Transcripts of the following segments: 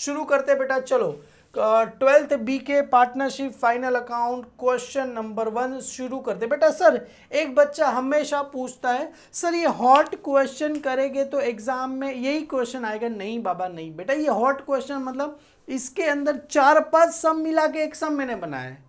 शुरू करते बेटा, चलो 12th BK partnership final account question number 1 शुरू करते बेटा। सर एक बच्चा हमेशा पूछता है सर ये हॉट क्वेश्चन करेंगे तो एग्जाम में यही क्वेश्चन आएगा। नहीं बाबा नहीं बेटा, ये हॉट क्वेश्चन मतलब इसके अंदर 4-5 सम मिला के एक सम मैंने बनाया है,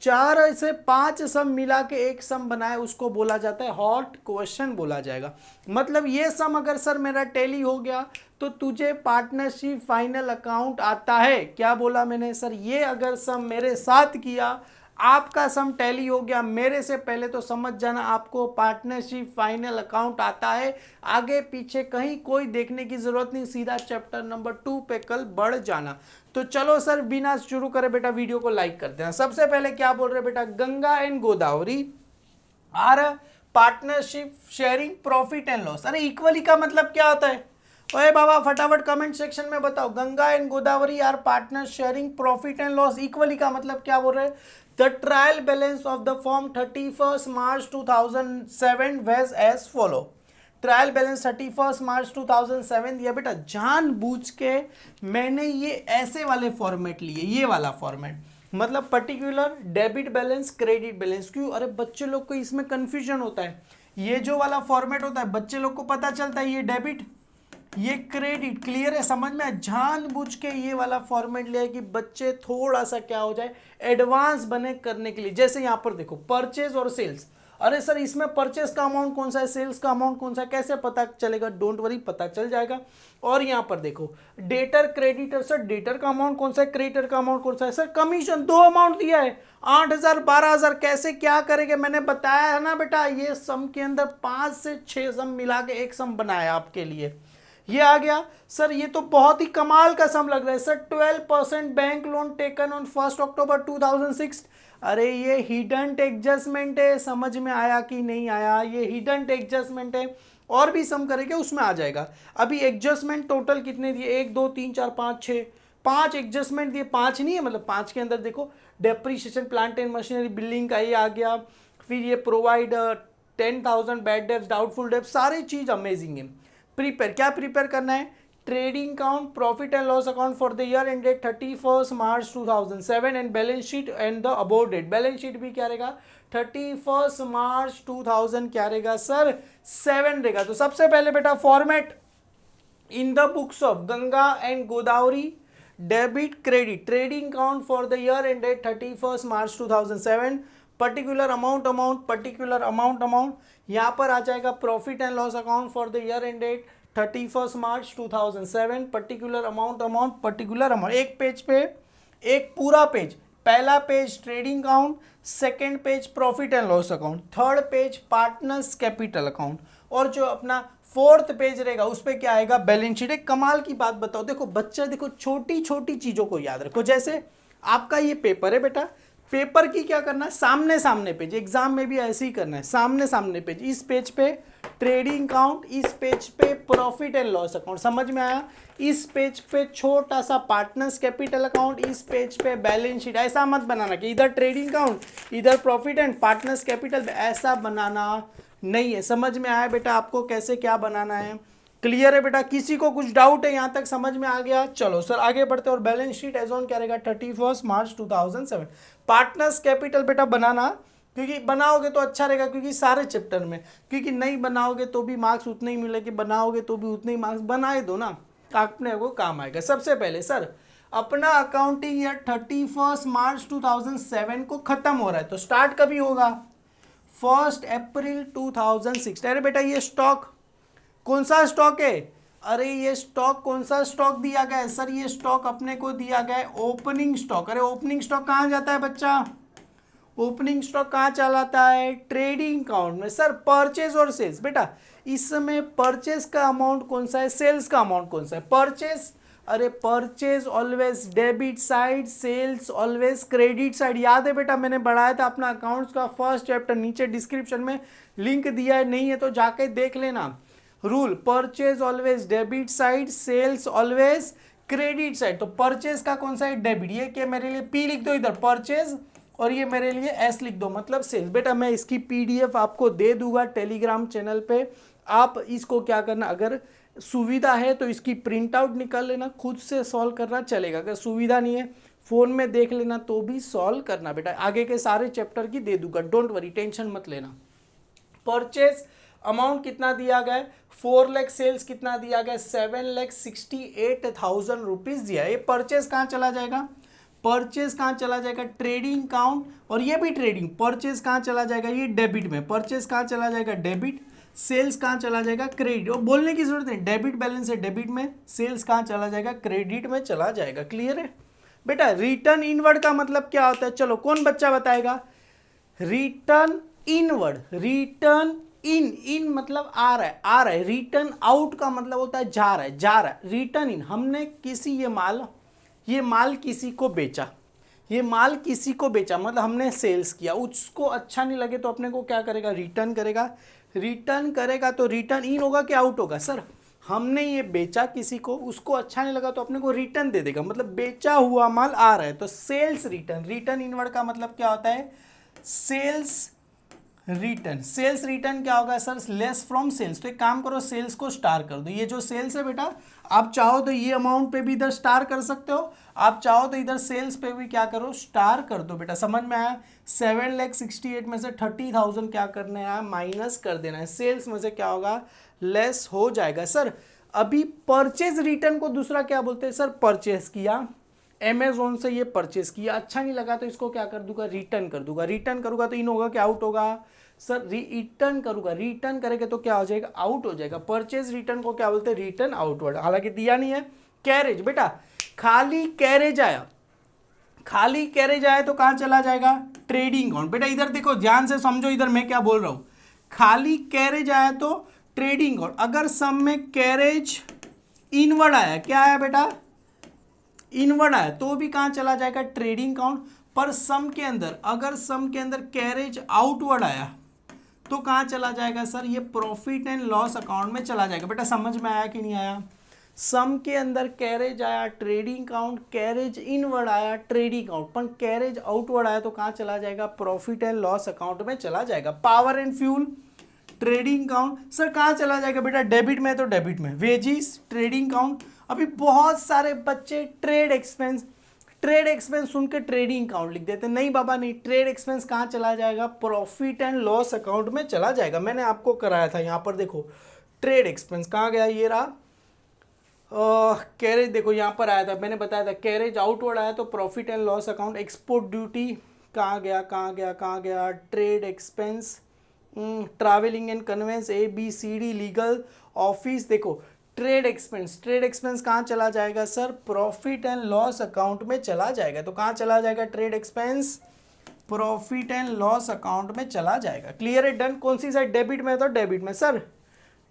4 से 5 सम मिला के एक सम बनाए, उसको बोला जाता है हॉट क्वेश्चन बोला जाएगा। मतलब ये सम अगर सर मेरा टैली हो गया तो तुझे पार्टनरशिप फाइनल अकाउंट आता है। क्या बोला मैंने सर, ये अगर सम मेरे साथ किया आपका सम टैली हो गया मेरे से पहले, तो समझ जाना आपको पार्टनरशिप फाइनल अकाउंट आता है। आगे पीछे कहीं कोई देखने की जरूरत नहीं, सीधा चैप्टर नंबर 2 पे कल बढ़ जाना। तो चलो सर बिना शुरू करे बेटा वीडियो को लाइक कर देना। सबसे पहले क्या बोल रहे बेटा, Ganga and Godavari are partnership sharing profit and loss. अरे इक्वली का मतलब क्या होता है? ओए बाबा फटाफट कमेंट सेक्शन में बताओ, Ganga and Godavari are partner sharing profit and loss. Equally का मतलब क्या बोल रहे हैं? The trial balance of the form 31 March 2007 was as follow. Trial balance 31 March 2007 दिया बेटा। जानबूझ के मैंने ये ऐसे वाले फॉर्मेट लिए, ये वाला फॉर्मेट मतलब particular debit balance credit balance. क्यों? अरे बच्चे लोग को इसमें कंफ्यूजन होता है। ये जो वाला फॉर्मेट होता है बच्चे लोग को पता चलता है ये डेबिट ये क्रेडिट, क्लियर है, समझ में? जानबूझ के ये वाला फॉर्मेट लिया है कि बच्चे थोड़ा सा क्या हो जाए, एडवांस बने करने के लिए। जैसे यहाँ पर देखो परचेज और सेल्स। अरे सर इसमें परचेस का अमाउंट कौन सा है, सेल्स का अमाउंट कौन सा है, कैसे पता चलेगा? डोंट वरी, पता चल जाएगा। और यहाँ पर देखो डेटर क्रेडिटर, सर डेटर का अमाउंट कौन सा है, क्रेडिटर का अमाउंट कौन सा है? सर कमीशन 2 अमाउंट दिया है, 8,000 12,000, कैसे क्या करेंगे मैंने बताया है ना बेटा। ये सम के अंदर 5 से 6 सम मिला के एक सम बनाया आपके लिए, ये आ गया। सर ये तो बहुत ही कमाल का सम लग रहा है sir. 12% bank loan taken on 1 अक्टूबर 2006। अरे ये हिडन एडजस्टमेंट है, समझ में आया कि नहीं आया? ये हिडन एडजस्टमेंट है, और भी सम करेंगे उसमें आ जाएगा। अभी एडजस्टमेंट टोटल कितने दिए? 1 2 3 4 5 6, 5 एडजस्टमेंट दिए। 5 नहीं है, मतलब 5 के अंदर देखो depreciation plant and machinery building का ये आ गया, फिर ये प्रोवाइड 10,000 बैड डेब्ट डाउटफुल डेब्ट, सारी चीज अमेजिंग है। प्रिपेयर, क्या प्रिपेयर करना है? Trading account profit and loss account for the year ended 31 March 2007 and balance sheet and the above date. Balance sheet भी क्या रहेगा? 31 मार्च 2000 क्या रहेगा सर? 7 रहेगा। तो सबसे पहले बेटा format in the books of Ganga and Godavari debit credit trading account for the year ended 31 March 2007, particular amount particular amount यहाँ पर आ जाएगा profit and loss account for the year ended 31 March 2007, particular amount particular amount. एक page पे एक पूरा page, पहला page trading account, second page profit and loss account, third page partners capital account, और जो अपना फोर्थ पेज रहेगा उस पर क्या आएगा? Balance sheet. एक कमाल की बात बताओ, देखो बच्चा देखो छोटी छोटी चीजों को याद रखो। जैसे आपका ये पेपर है बेटा, पेपर की क्या करना है? सामने सामने पेज, एग्जाम में भी ऐसे ही करना है, सामने सामने पेज। इस पेज पे ट्रेडिंग अकाउंट, इस पेज पे प्रॉफिट एंड लॉस अकाउंट, समझ में आया? इस पेज पे छोटा सा पार्टनर्स कैपिटल अकाउंट, इस पेज पे बैलेंस शीट। ऐसा मत बनाना कि इधर ट्रेडिंग अकाउंट इधर प्रॉफिट एंड पार्टनर्स कैपिटल, ऐसा बनाना नहीं है। समझ में आया बेटा आपको कैसे क्या बनाना है? क्लियर है बेटा? किसी को कुछ डाउट है यहाँ तक समझ में आ गया? चलो सर आगे बढ़ते हैं। और बैलेंस शीट एज ऑन क्या रहेगा? 31 मार्च 2007। पार्टनर्स कैपिटल बेटा बनाना, क्योंकि बनाओगे तो अच्छा रहेगा, क्योंकि सारे चैप्टर में, क्योंकि नहीं बनाओगे तो भी मार्क्स उतने ही मिलेंगे, बनाओगे तो भी उतने ही मार्क्स। बनाए दो ना, अपने को काम आएगा। सबसे पहले सर अपना अकाउंटिंग ईयर 31 मार्च 2007 को खत्म हो रहा है, तो स्टार्ट कभी होगा? 1 अप्रैल 2006। अरे बेटा ये स्टॉक कौन सा स्टॉक है? अरे ये स्टॉक कौन सा स्टॉक दिया गया है सर? ये स्टॉक अपने को दिया गया है ओपनिंग स्टॉक। अरे ओपनिंग स्टॉक कहाँ जाता है बच्चा? ओपनिंग स्टॉक कहाँ चलाता है? ट्रेडिंग अकाउंट में। सर परचेज और सेल्स, बेटा इसमें परचेज का अमाउंट कौन सा है, सेल्स का अमाउंट कौन सा है? परचेज, अरे purchase always debit side, sales always credit side. याद है बेटा मैंने बढ़ाया था अपना अकाउंट्स का फर्स्ट चैप्टर, नीचे डिस्क्रिप्शन में लिंक दिया है, नहीं है तो जाके देख लेना। Rule, purchase always debit side, sales always credit side. तो परचेज का कौन सा है? डेबिट। ये क्या मेरे लिए पी लिख दो इधर परचेज, और ये मेरे लिए एस लिख दो मतलब सेल्स। बेटा मैं इसकी पीडीएफ आपको दे दूंगा टेलीग्राम चैनल पे, आप इसको क्या करना, अगर सुविधा है तो इसकी प्रिंट आउट निकाल लेना, खुद से सॉल्व करना चलेगा। अगर सुविधा नहीं है फोन में देख लेना तो भी सॉल्व करना बेटा। आगे के सारे चैप्टर की दे दूंगा, डोंट वरी, टेंशन मत लेना। परचेज अमाउंट कितना दिया गया है, 4 लाख, सेल्स कितना दिया गया है, 7,68,000 रुपीज दिया है। ये परचेज कहाँ चला जाएगा, परचेज कहाँ चला जाएगा, ट्रेडिंग अकाउंट, और ये भी ट्रेडिंग। परचेज कहाँ चला जाएगा, ये डेबिट में, परचेज कहाँ चला जाएगा, डेबिट। सेल्स कहाँ चला जाएगा, क्रेडिट। और बोलने की जरूरत नहीं, डेबिट बैलेंस है डेबिट में, सेल्स कहाँ चला जाएगा, क्रेडिट में चला जाएगा। क्लियर है बेटा। रिटर्न इनवर्ड का मतलब क्या होता है, चलो कौन बच्चा बताएगा। रिटर्न इनवर्ड, रिटर्न इन मतलब आ रहा है, आ रहा है। रिटर्न आउट का मतलब होता है जा रहा है, जा रहा है। रिटर्न इन, हमने किसी ये माल किसी को बेचा, ये माल किसी को बेचा मतलब हमने सेल्स किया, उसको अच्छा नहीं लगे तो अपने को क्या करेगा, रिटर्न करेगा। रिटर्न करेगा तो रिटर्न इन होगा कि आउट होगा सर, हमने ये बेचा किसी को, उसको अच्छा नहीं लगा तो अपने को रिटर्न दे देगा, मतलब बेचा हुआ माल आ रहा है तो सेल्स रिटर्न। रिटर्न इनवर्ड का मतलब क्या होता है, सेल्स रिटर्न। सेल्स रिटर्न क्या होगा सर, लेस फ्रॉम सेल्स। तो एक काम करो, सेल्स को स्टार कर दो। ये जो सेल्स है बेटा, आप चाहो तो ये अमाउंट पे भी इधर स्टार कर सकते हो, आप चाहो तो इधर सेल्स पे भी क्या करो, स्टार कर दो बेटा। समझ में आया। 7,68,000 में से 30,000 क्या करना है, माइनस कर देना है। सेल्स में से क्या होगा, लेस हो जाएगा सर। अभी परचेज रिटर्न को दूसरा क्या बोलते हैं सर, परचेज किया अमेजोन से, ये परचेज किया, अच्छा नहीं लगा तो इसको क्या कर दूंगा, रिटर्न कर दूंगा। रिटर्न करूंगा तो इन होगा कि आउट होगा सर, रिटर्न करूंगा, रिटर्न करेंगे तो क्या हो जाएगा, आउट हो जाएगा। परचेज रिटर्न को क्या बोलते हैं, रिटर्न आउटवर्ड। हालांकि दिया नहीं है। कैरेज बेटा, खाली कैरेज आया, खाली कैरेज आया तो कहां चला जाएगा, ट्रेडिंग अकाउंट। बेटा इधर देखो, ध्यान से समझो, इधर मैं क्या बोल रहा हूं। खाली कैरेज आया तो ट्रेडिंग अकाउंट। अगर सम में कैरेज इनवर्ड आया, क्या आया बेटा, इनवर्ड आया तो भी कहां चला जाएगा, ट्रेडिंग अकाउंट। पर सम के अंदर, अगर सम के अंदर कैरेज आउटवर्ड आया तो कहां चला जाएगा सर, ये प्रॉफिट एंड लॉस अकाउंट में चला जाएगा। बेटा समझ में आया कि नहीं आया। सम के अंदर कैरेज आया ट्रेडिंग अकाउंट, कैरेज इनवर्ड आया ट्रेडिंग अकाउंट, पर कैरेज आउटवर्ड आया तो कहां चला जाएगा, प्रॉफिट एंड लॉस अकाउंट में चला जाएगा। Power and fuel trading account sir कहां चला जाएगा बेटा, डेबिट में तो डेबिट में। Wages trading account. अभी बहुत सारे बच्चे ट्रेड एक्सपेंस सुन के ट्रेडिंग अकाउंट लिख देते हैं। नहीं बाबा नहीं, ट्रेड एक्सपेंस कहां चला जाएगा, प्रॉफिट एंड लॉस अकाउंट में चला जाएगा। मैंने आपको कराया था, यहां पर देखो ट्रेड एक्सपेंस कहां गया, ये रहा। कैरेज देखो यहाँ पर आया था, मैंने बताया था कैरेज आउटवर्ड आया तो profit and loss account. Export duty कहाँ गया, कहाँ गया, कहाँ गया, trade expense, travelling and conveyance, ABCD, legal, office. देखो ट्रेड एक्सपेंस कहाँ चला जाएगा sir, profit and loss account में चला जाएगा। तो कहाँ चला जाएगा, trade expense profit and loss account में चला जाएगा। क्लियर है, डन। कौन सी साइड, डेबिट में तो डेबिट में सर।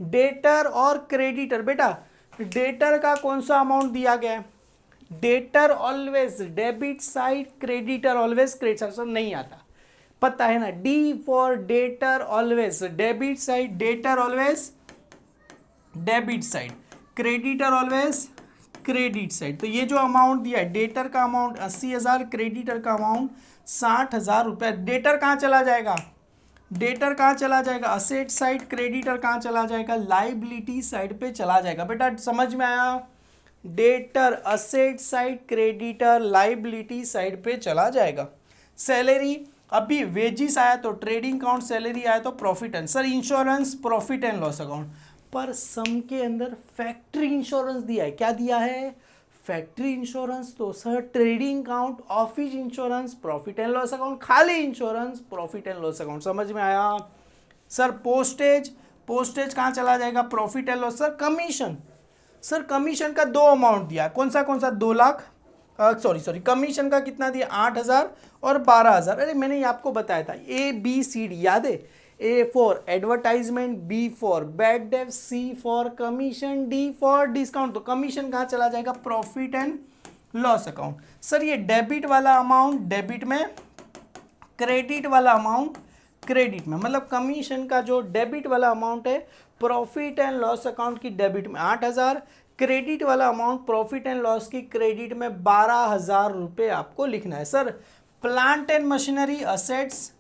डेटर और क्रेडिटर, बेटा डेटर का कौन सा अमाउंट दिया गया है, debtor always debit side, creditor always credit side. Sir नहीं आता, पता है ना, D for debtor always debit side, debtor always debit side, creditor always credit side. तो ये जो अमाउंट दिया है, डेटर का अमाउंट 80,000, क्रेडिटर का अमाउंट 60,000 रुपये। डेटर कहाँ चला जाएगा, डेटर कहाँ चला जाएगा, असेट साइड, क्रेडिटर कहाँ चला जाएगा, लाइबिलिटी साइड पे चला जाएगा। बेटा समझ में आया, debtor asset side, creditor liability side पे चला जाएगा। सैलरी, अभी वेजिस आया तो ट्रेडिंग अकाउंट, सैलरी आया तो profit and, sir insurance profit and loss account. पर सम के अंदर फैक्ट्री इंश्योरेंस दिया है, क्या दिया है, फैक्ट्री इंश्योरेंस, तो sir trading account, office insurance, profit and loss account, खाली insurance, profit and loss account. समझ में आया सर। पोस्टेज कहाँ चला जाएगा, profit and loss. Sir commission, sir commission का 2 अमाउंट दिया, कौन सा 2 लाख, सॉरी कमीशन का कितना दिया, 8,000 और 12,000। अरे मैंने ये आपको बताया था, ABCD याद है, A for advertisement, B for bad debt, C for commission, D for discount. तो कमीशन कहाँ चला जाएगा, profit and loss account. Sir ये डेबिट वाला अमाउंट डेबिट में, क्रेडिट वाला अमाउंट क्रेडिट में, मतलब कमीशन का जो डेबिट वाला अमाउंट है प्रॉफिट एंड लॉस अकाउंट की डेबिट में 8,000, क्रेडिट वाला अमाउंट प्रॉफिट एंड लॉस की क्रेडिट में 12,000 रुपये आपको लिखना है। Sir plant and machinery assets,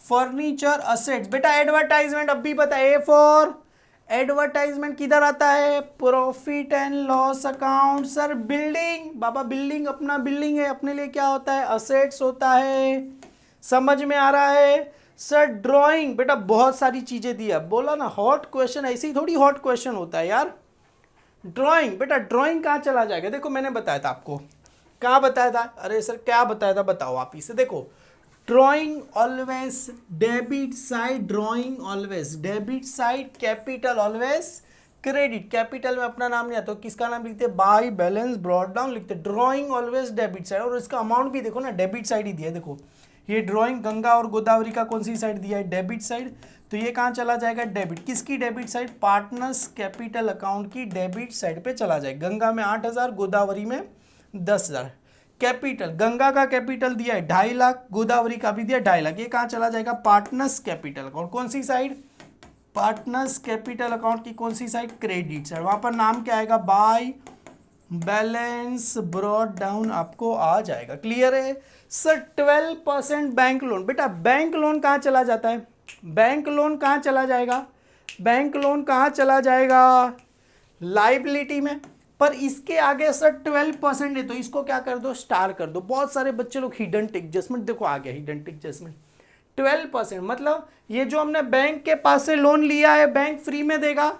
furniture assets, बेटा एडवर्टाइजमेंट अब भी पता है, A फॉर एडवर्टाइजमेंट किधर आता है? Profit and loss account. Sir building, Baba building अपना बिल्डिंग है, अपने लिए क्या होता है? असेट्स होता है। समझ में आ रहा है? सर ड्राइंग, बेटा बहुत सारी चीजें दी है, बोला ना हॉट क्वेश्चन ऐसे ही थोड़ी हॉट क्वेश्चन होता है यार। ड्राइंग, बेटा ड्राइंग कहाँ चला जाएगा? देखो मैंने बताया था आपको, कहाँ बताया था? अरे सर क्या बताया था, बताओ आप इसे। देखो drawing always debit side, drawing always debit side, capital always credit. Capital में अपना नाम नहीं आता तो किसका नाम लिखते? बाय बैलेंस ब्रॉट डाउन लिखते। ड्राइंग ऑलवेज डेबिट साइड, और इसका अमाउंट भी देखो ना डेबिट साइड ही दिया है। देखो ये ड्राइंग गंगा और गोदावरी का कौन सी साइड दिया है? Debit side. तो ये कहाँ चला जाएगा? डेबिट। किसकी debit side? Partners capital account की डेबिट साइड पे चला जाएगा। गंगा में 8,000, गोदावरी में 10,000। कैपिटल, गंगा का कैपिटल दिया है 2.5 लाख, गोदावरी का भी दिया 2.5 लाख। ये कहाँ चला जाएगा? Partners capital account. कौन सी साइड? पार्टनर्स कैपिटल अकाउंट की कौन सी साइड? Credit side. वहां पर नाम क्या आएगा? बाय बैलेंस ब्रॉट डाउन आपको आ जाएगा। क्लियर है? सर 12% बैंक लोन, बेटा बैंक लोन कहाँ चला जाता है? बैंक लोन कहाँ चला जाएगा? बैंक लोन कहाँ चला जाएगा? लाइबिलिटी में। पर इसके आगे सर 12% है तो इसको क्या कर दो? स्टार कर दो। बहुत सारे बच्चे लोग हिडन एडजस्टमेंट, देखो आ गया हिडन एडजस्टमेंट 12%, मतलब ये जो हमने बैंक के पास से लोन लिया है बैंक फ्री में देगा।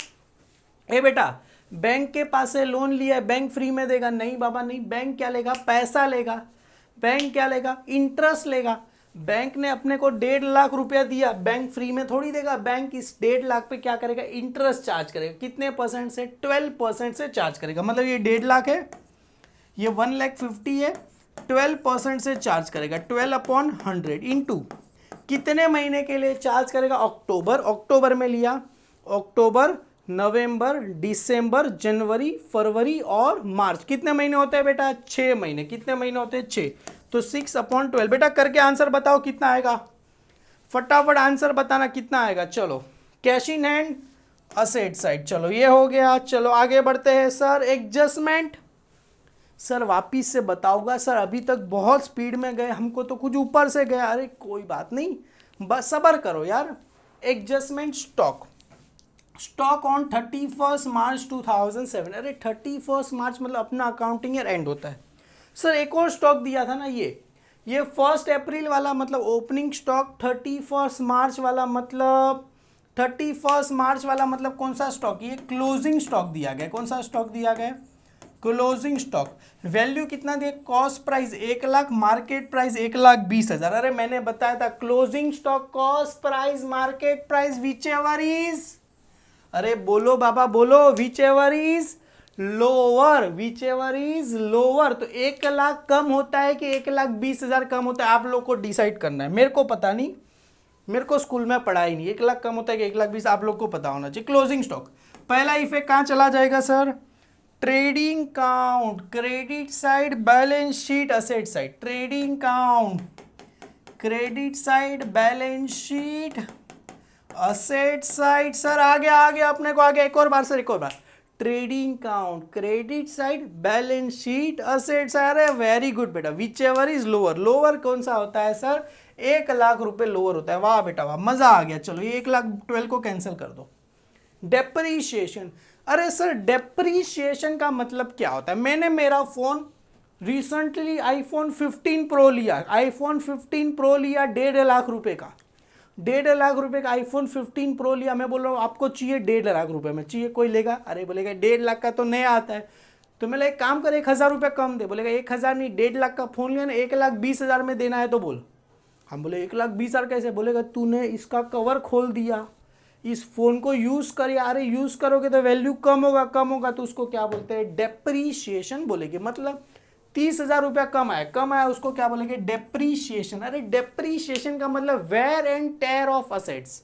ए बेटा बैंक के पास से लोन लिया है बैंक फ्री में देगा? नहीं बाबा नहीं, बैंक क्या लेगा? पैसा लेगा। बैंक क्या लेगा? इंटरेस्ट लेगा। बैंक ने अपने को 1.5 लाख रुपया दिया, बैंक फ्री में थोड़ी देगा। बैंक इस 1.5 लाख पे क्या करेगा? इंटरेस्ट चार्ज करेगा। कितने परसेंट से? 12% से चार्ज करेगा। मतलब ये 1.5 लाख है, ये 1,50,000 है, 12% से चार्ज करेगा। 12/100 इंटू कितने महीने के लिए चार्ज करेगा? अक्टूबर, अक्टूबर में लिया, अक्टूबर, नवंबर, दिसंबर, जनवरी, फरवरी और मार्च। कितने महीने होते हैं बेटा? 6 महीने। कितने महीने होते हैं? 6। तो 6/12। बेटा करके आंसर बताओ कितना आएगा? फटाफट आंसर बताना कितना आएगा। चलो cash in hand, asset side, चलो ये हो गया। चलो आगे बढ़ते हैं। सर एडजस्टमेंट, सर वापिस से बताऊंगा सर, अभी तक बहुत स्पीड में गए, हमको तो कुछ ऊपर से गया। अरे कोई बात नहीं, बस सबर करो यार। Adjustment stock, stock on 31 March 2007। अरे 31 मार्च मतलब अपना अकाउंटिंग ईयर एंड होता है। सर एक और स्टॉक दिया था ना, ये 1 अप्रैल वाला मतलब ओपनिंग स्टॉक, 31 मार्च वाला मतलब 31 मार्च वाला मतलब कौन सा स्टॉक? ये क्लोजिंग स्टॉक दिया गया। कौन सा स्टॉक दिया गया? Closing stock. वैल्यू कितना दिया? Cost price 1 lakh, market price 1,20,000। अरे मैंने बताया था closing stock, cost price, market price, which ever is, अरे बोलो बाबा बोलो, which ever is lower, which ever is lower. तो 1 लाख कम होता है कि 1,20,000 कम होता है? आप लोग को डिसाइड करना है, मेरे को पता नहीं, मेरे को स्कूल में पढ़ा ही नहीं। 1 लाख कम होता है कि 1,20,000, आप लोग को पता होना चाहिए। क्लोजिंग स्टॉक, पहला इफेक्ट कहाँ चला जाएगा sir? Trading count, credit side, balance sheet, asset side. Trading count, credit side, balance sheet, asset side. Sir आ गया अपने को, आ गया। एक और बार सर, एक और बार। Trading count, credit side, balance sheet, asset side. अरे वेरी गुड बेटा, whichever is lower. Lower कौन सा होता है सर? 1 लाख रुपए लोअर होता है। वाह बेटा वाह, मजा आ गया। चलो ये 1,12,000 को कैंसिल कर दो। डेप्रीशिएशन, अरे सर डेप्रीशिएशन का मतलब क्या होता है? मैंने मेरा फोन रिसेंटली आईफोन 15 प्रो लिया, आईफोन 15 प्रो लिया 1.5 लाख रुपए का, 1.5 लाख रुपए का आईफोन 15 प्रो लिया। मैं बोल रहा हूँ आपको चाहिए 1.5 लाख रुपए में चाहिए, कोई लेगा? अरे बोलेगा 1.5 लाख का तो नया आता है। तो मैं एक काम कर, 1,000 रुपये कम दे। बोलेगा 1,000 नहीं, 1.5 लाख का फोन लिया ना, 1,20,000 में देना है तो बोल। हम बोले 1,20,000 कैसे? बोलेगा तूने इसका कवर खोल दिया, इस फोन को यूज कर यार। अरे यूज करोगे तो वैल्यू कम होगा, कम होगा तो उसको क्या बोलते हैं? डेप्रीशिएशन बोलेंगे। मतलब 30,000 रुपया कम आया उसको क्या बोलेंगे? डेप्रीशिएशन। अरे डेप्रीशिएशन का मतलब wear and tear of assets.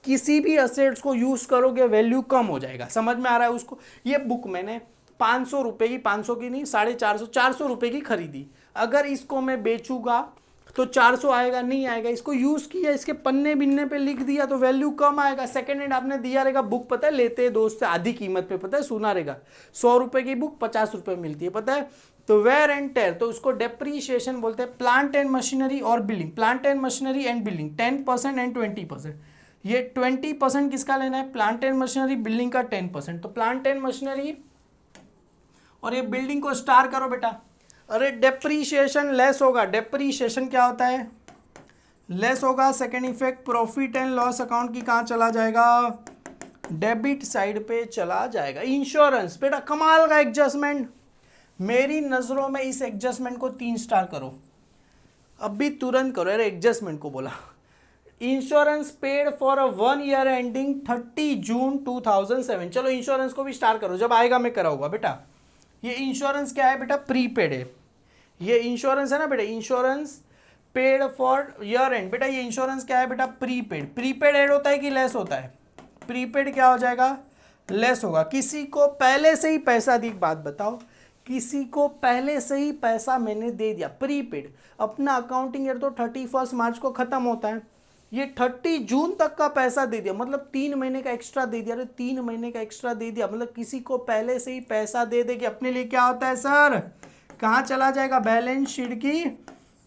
किसी भी असेट्स को यूज करोगे वैल्यू कम हो जाएगा। समझ में आ रहा है उसको? ये बुक मैंने 500 रुपए की, 500 की नहीं 450, 400 रुपए की खरीदी। अगर इसको मैं बेचूंगा तो 400 आएगा? नहीं आएगा। इसको यूज किया, इसके पन्ने बिन्ने पे लिख दिया तो वैल्यू कम आएगा। सेकंड हैंड आपने दिया रहेगा, बुक पता है लेते दोस्त से आधी कीमत पे, पता है सुना रहेगा। 100 रुपए की बुक 50 रुपए मिलती है, पता है। तो वेयर एंड टेयर, तो उसको डेप्रीशिएशन बोलते हैं। प्लांट एंड मशीनरी और building, plant and machinery and building 10% and 20%। ये 20% किसका लेना है, प्लांट एंड मशीनरी, बिल्डिंग का 10%, तो प्लांट एंड मशीनरी और ये बिल्डिंग को स्टार करो बेटा। अरे डेप्रीशिएशन लेस होगा, डेप्रीशिएशन क्या होता है, लेस होगा। Second effect profit and loss account की कहाँ चला जाएगा, डेबिट साइड पे चला जाएगा। इंश्योरेंस बेटा कमाल का एडजस्टमेंट, मेरी नजरों में इस एडजस्टमेंट को 3 स्टार करो, अभी तुरंत करो। अरे एडजस्टमेंट को बोला, insurance paid for a 1 year ending 30 जून 2007। चलो इंश्योरेंस को भी स्टार करो, जब आएगा मैं कराऊंगा बेटा। ये इंश्योरेंस क्या है बेटा, प्रीपेड है। ये इंश्योरेंस है ना बेटा, insurance paid for year and, बेटा ये इंश्योरेंस क्या है बेटा, प्रीपेड। प्रीपेड ऐड होता है कि लेस होता है, प्रीपेड क्या हो जाएगा, लेस होगा। किसी को पहले से ही पैसा दी, बात बताओ, किसी को पहले से ही पैसा मैंने दे दिया, प्रीपेड। अपना अकाउंटिंग ईयर तो 31 मार्च को खत्म होता है, ये 30 जून तक का पैसा दे दिया, मतलब 3 महीने का एक्स्ट्रा दे दिया। अरे 3 महीने का एक्स्ट्रा दे दिया, मतलब किसी को पहले से ही पैसा दे दे कि अपने लिए क्या होता है सर, कहाँ चला जाएगा, बैलेंस शीट की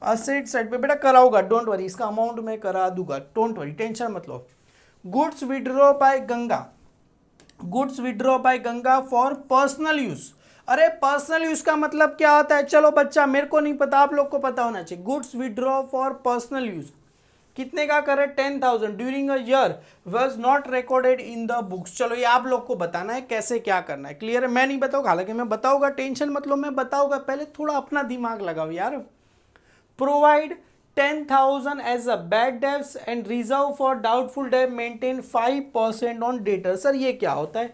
असेट साइड पे। बेटा कराऊंगा, डोंट वरी, इसका अमाउंट मैं करा दूंगा, डोंट वरी, टेंशन मत लो। Goods withdraw by Ganga, goods withdraw by Ganga for personal use. अरे पर्सनल यूज का मतलब क्या होता है, चलो बच्चा मेरे को नहीं पता, आप लोग को पता होना चाहिए। Goods withdraw for personal use कितने का करे, 10,000 during a year was not recorded in the books. चलो ये आप लोग को बताना है कैसे क्या करना है, क्लियर है। मैं नहीं बताऊंगा, हालांकि मैं बताऊंगा, टेंशन मत लो, मैं बताऊंगा, पहले थोड़ा अपना दिमाग लगाओ यार। Provide 10,000 as a bad debts and reserve for doubtful debt maintain 5% on debtor. Sir ये क्या होता है,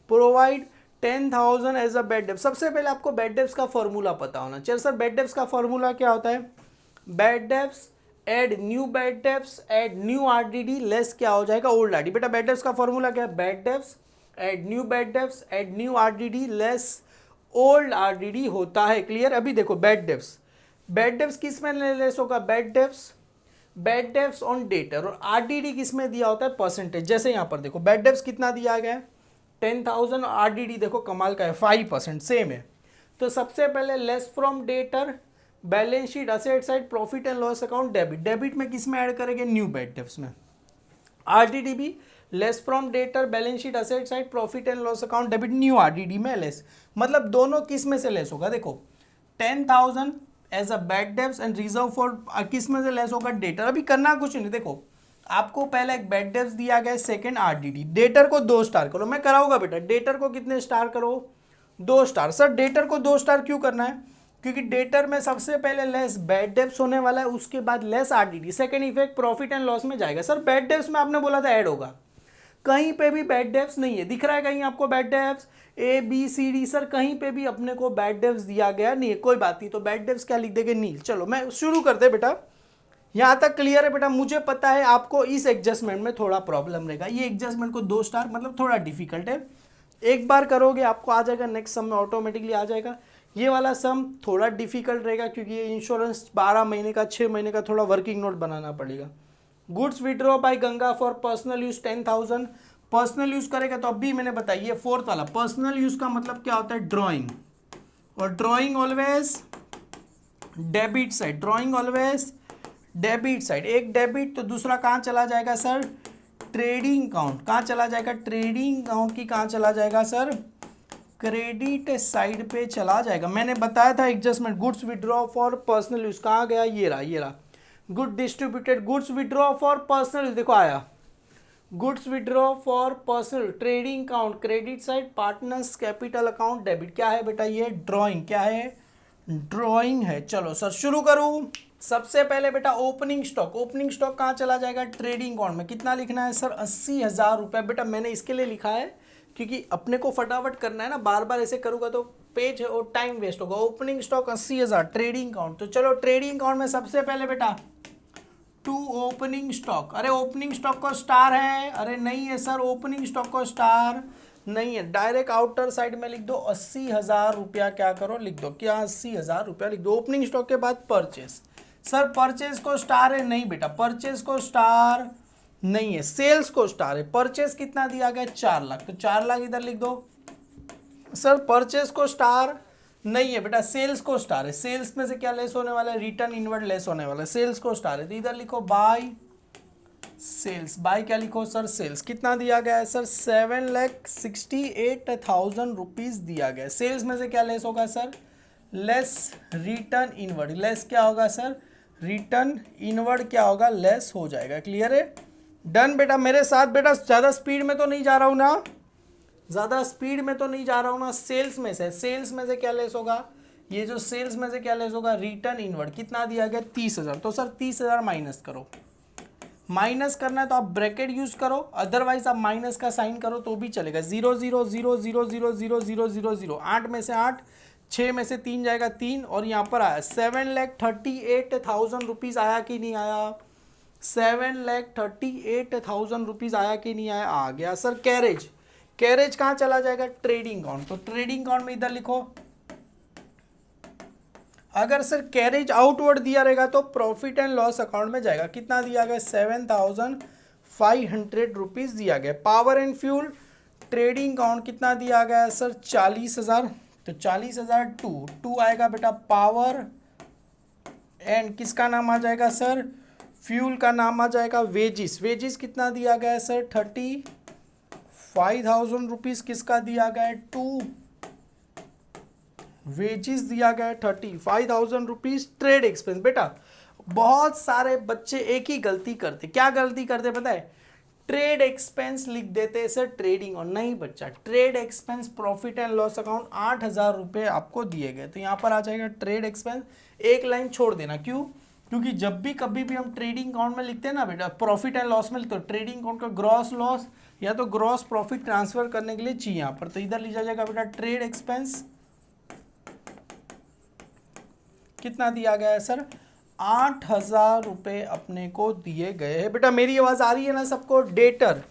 प्रोवाइड 10,000 एज अ बैड डेब्ट। सबसे पहले आपको बैड डेब्ट्स का फॉर्मूला पता होना चाहिए। सर बैड डेब्ट्स का फॉर्मूला क्या होता है, bad debts add new bad debts add new RDD less क्या हो जाएगा, ओल्ड आरडी। बेटा बैड डेब्ट्स का फॉर्मूला क्या है, bad debts add new bad debts add new RDD less old RDD होता है, क्लियर। अभी देखो बैड डेब्ट्स, बैड डेब्ट्स किस में लेस होगा, बैड डेब्ट्स ऑन डेटर, और आरडीडी किस में दिया होता है, परसेंटेज। जैसे यहाँ पर देखो बैड डेब्ट्स कितना दिया गया है 10,000, आरडीडी देखो कमाल का है 5%, सेम है। तो सबसे पहले less from debtor, balance sheet asset side, profit and loss account, debit. Debit में किस में ऐड करेंगे, न्यू बैड डेब्ट्स में। आरडीडी भी less from debtor, balance sheet asset side, profit and loss account, debit, new RDD में less. मतलब दोनों किस में से लेस होगा, देखो 10,000 as a bad debts and reserve for किस में से लेस होगा, डेटर। अभी करना कुछ नहीं, देखो आपको पहले एक बैड डेब्ट्स दिया गया है, सेकंड आरडीडी। डेटर को 2 स्टार करो, मैं कराऊंगा बेटा। डेटर को कितने स्टार करो, 2 स्टार। सर डेटर को 2 स्टार क्यों करना है, क्योंकि डेटर में सबसे पहले लेस बैड डेब्ट्स होने वाला है, उसके बाद less RDD, second effect profit and loss में जाएगा। सर बैड डेब्ट्स में आपने बोला था ऐड होगा, कहीं पे भी बैड डेब्ट्स नहीं है, दिख रहा है कहीं आपको bad debts A B C D, sir कहीं पे भी अपने को बैड डेब्ट्स दिया गया नहीं है, कोई बात नहीं। तो बैड डेब्ट्स क्या लिख देंगे, नील। चलो मैं शुरू करते बेटा, यहाँ तक क्लियर है बेटा। मुझे पता है आपको इस एडजस्टमेंट में थोड़ा प्रॉब्लम रहेगा, ये एडजस्टमेंट को 2 स्टार मतलब थोड़ा डिफिकल्ट है। एक बार करोगे आपको आ जाएगा, नेक्स्ट सम में ऑटोमेटिकली आ जाएगा। ये वाला सम थोड़ा डिफिकल्ट रहेगा क्योंकि ये इंश्योरेंस 12 महीने का 6 महीने का थोड़ा वर्किंग नोट बनाना पड़ेगा। Goods withdraw by Ganga for personal use 10,000, personal use करेगा तो अभी मैंने बताया ये 4th वाला। पर्सनल यूज का मतलब क्या होता है, ड्रॉइंग, और drawing always debit side, drawing always debit side. एक डेबिट तो दूसरा कहाँ चला जाएगा सर, ट्रेडिंग अकाउंट। कहाँ चला जाएगा, ट्रेडिंग अकाउंट की कहाँ चला जाएगा सर, क्रेडिट साइड पे चला जाएगा। मैंने बताया था adjustment, goods withdraw for personal use कहाँ गया, ये रहा good distributed. Goods withdraw for personal use देखो आया, goods withdraw for personal, trading account credit side, partners capital account debit. क्या है बेटा, ये ड्रॉइंग, क्या है, ड्रॉइंग है। चलो सर शुरू करूँ। सबसे पहले बेटा ओपनिंग स्टॉक, ओपनिंग स्टॉक कहाँ चला जाएगा, ट्रेडिंग अकाउंट में। कितना लिखना है सर, 80,000 रुपये। बेटा मैंने इसके लिए लिखा है क्योंकि अपने को फटाफट करना है ना, बार बार ऐसे करूँगा तो पेज और टाइम वेस्ट होगा। Opening stock 80,000, trading account. तो चलो ट्रेडिंग अकाउंट में सबसे पहले बेटा टू ओपनिंग स्टॉक। अरे ओपनिंग स्टॉक को स्टार है, अरे नहीं है सर, ओपनिंग स्टॉक को स्टार नहीं है, डायरेक्ट आउटर साइड में लिख दो 80,000 रुपया। क्या करो, लिख दो क्या, 80,000 रुपया लिख दो। ओपनिंग स्टॉक के बाद परचेस, सर परचेस को स्टार है, नहीं बेटा परचेस को स्टार नहीं है, सेल्स को स्टार है। परचेस कितना दिया गया, 4 लाख, तो 4 लाख इधर लिख दो। सर परचेस को स्टार नहीं है बेटा, सेल्स को स्टार है। सेल्स में से क्या लेस होने वाला है, रिटर्न इनवर्ड लेस होने वाला है, सेल्स को स्टार है, तो इधर लिखो बाय सेल्स, बाय क्या लिखो सर, सेल्स। कितना दिया गया है सर, 7,68,000 रुपीज दिया गया है। सेल्स में से क्या लेस होगा sir, less return inward. Less क्या होगा सर, रिटर्न इनवर्ड क्या होगा, लेस हो जाएगा। क्लियर है, डन बेटा। मेरे साथ बेटा, ज़्यादा स्पीड में तो नहीं जा रहा हूँ ना, ज़्यादा स्पीड में तो नहीं जा रहा हूँ ना। सेल्स में से, सेल्स में से क्या लेस होगा, ये जो सेल्स में से क्या लेस होगा, रिटर्न इनवर्ड। कितना दिया गया, 30,000। तो सर 30,000 माइनस करो। माइनस करना है तो आप ब्रैकेट यूज करो, अदरवाइज आप माइनस का साइन करो तो भी चलेगा। 0 0 0 0 0 0 0 0 0, 8 में से 8, 6 में से 3 जाएगा 3, और यहाँ पर आया 7,38,000 रुपीज़ आया कि नहीं आया, 7,38,000 रुपीज़ आया कि नहीं आया, आ गया सर। कैरेज, कैरेज कहाँ चला जाएगा, ट्रेडिंग अकाउंट। तो ट्रेडिंग अकाउंट में इधर लिखो। अगर सर कैरेज आउटवर्ड दिया रहेगा तो प्रॉफिट एंड लॉस अकाउंट में जाएगा। कितना दिया गया, 7,500 रुपीज़ दिया गया। Power and fuel trading account कितना दिया गया है सर, 40,000। तो 40,000 टू आएगा बेटा पावर एंड किसका नाम आ जाएगा सर, फ्यूल का नाम आ जाएगा वेजिस। वेजिस कितना दिया गया है सर, 35,000 रुपीज़ किसका दिया गया है, टू वेजिस दिया गया है 35,000 रुपीज़। ट्रेड एक्सपेंस, बेटा बहुत सारे बच्चे एक ही गलती करते, क्या गलती करते पता है, ट्रेड एक्सपेंस लिख देते सर ट्रेडिंग। और नहीं बच्चा, trade expense profit and loss account 8,000 रुपये आपको दिए गए, तो यहाँ पर आ जाएगा ट्रेड एक्सपेंस। एक लाइन छोड़ देना, क्यों, क्योंकि जब भी कभी भी हम ट्रेडिंग अकाउंट में लिखते हैं ना बेटा, प्रॉफिट एंड लॉस में, तो ट्रेडिंग अकाउंट का ग्रॉस लॉस या तो ग्रॉस प्रॉफिट ट्रांसफर करने के लिए चाहिए यहाँ पर, तो इधर लिखा जाएगा बेटा ट्रेड एक्सपेंस। कितना दिया गया है सर, 8,000 रुपये अपने को दिए गए हैं। बेटा मेरी आवाज़ आ रही है ना सबको। डेटर,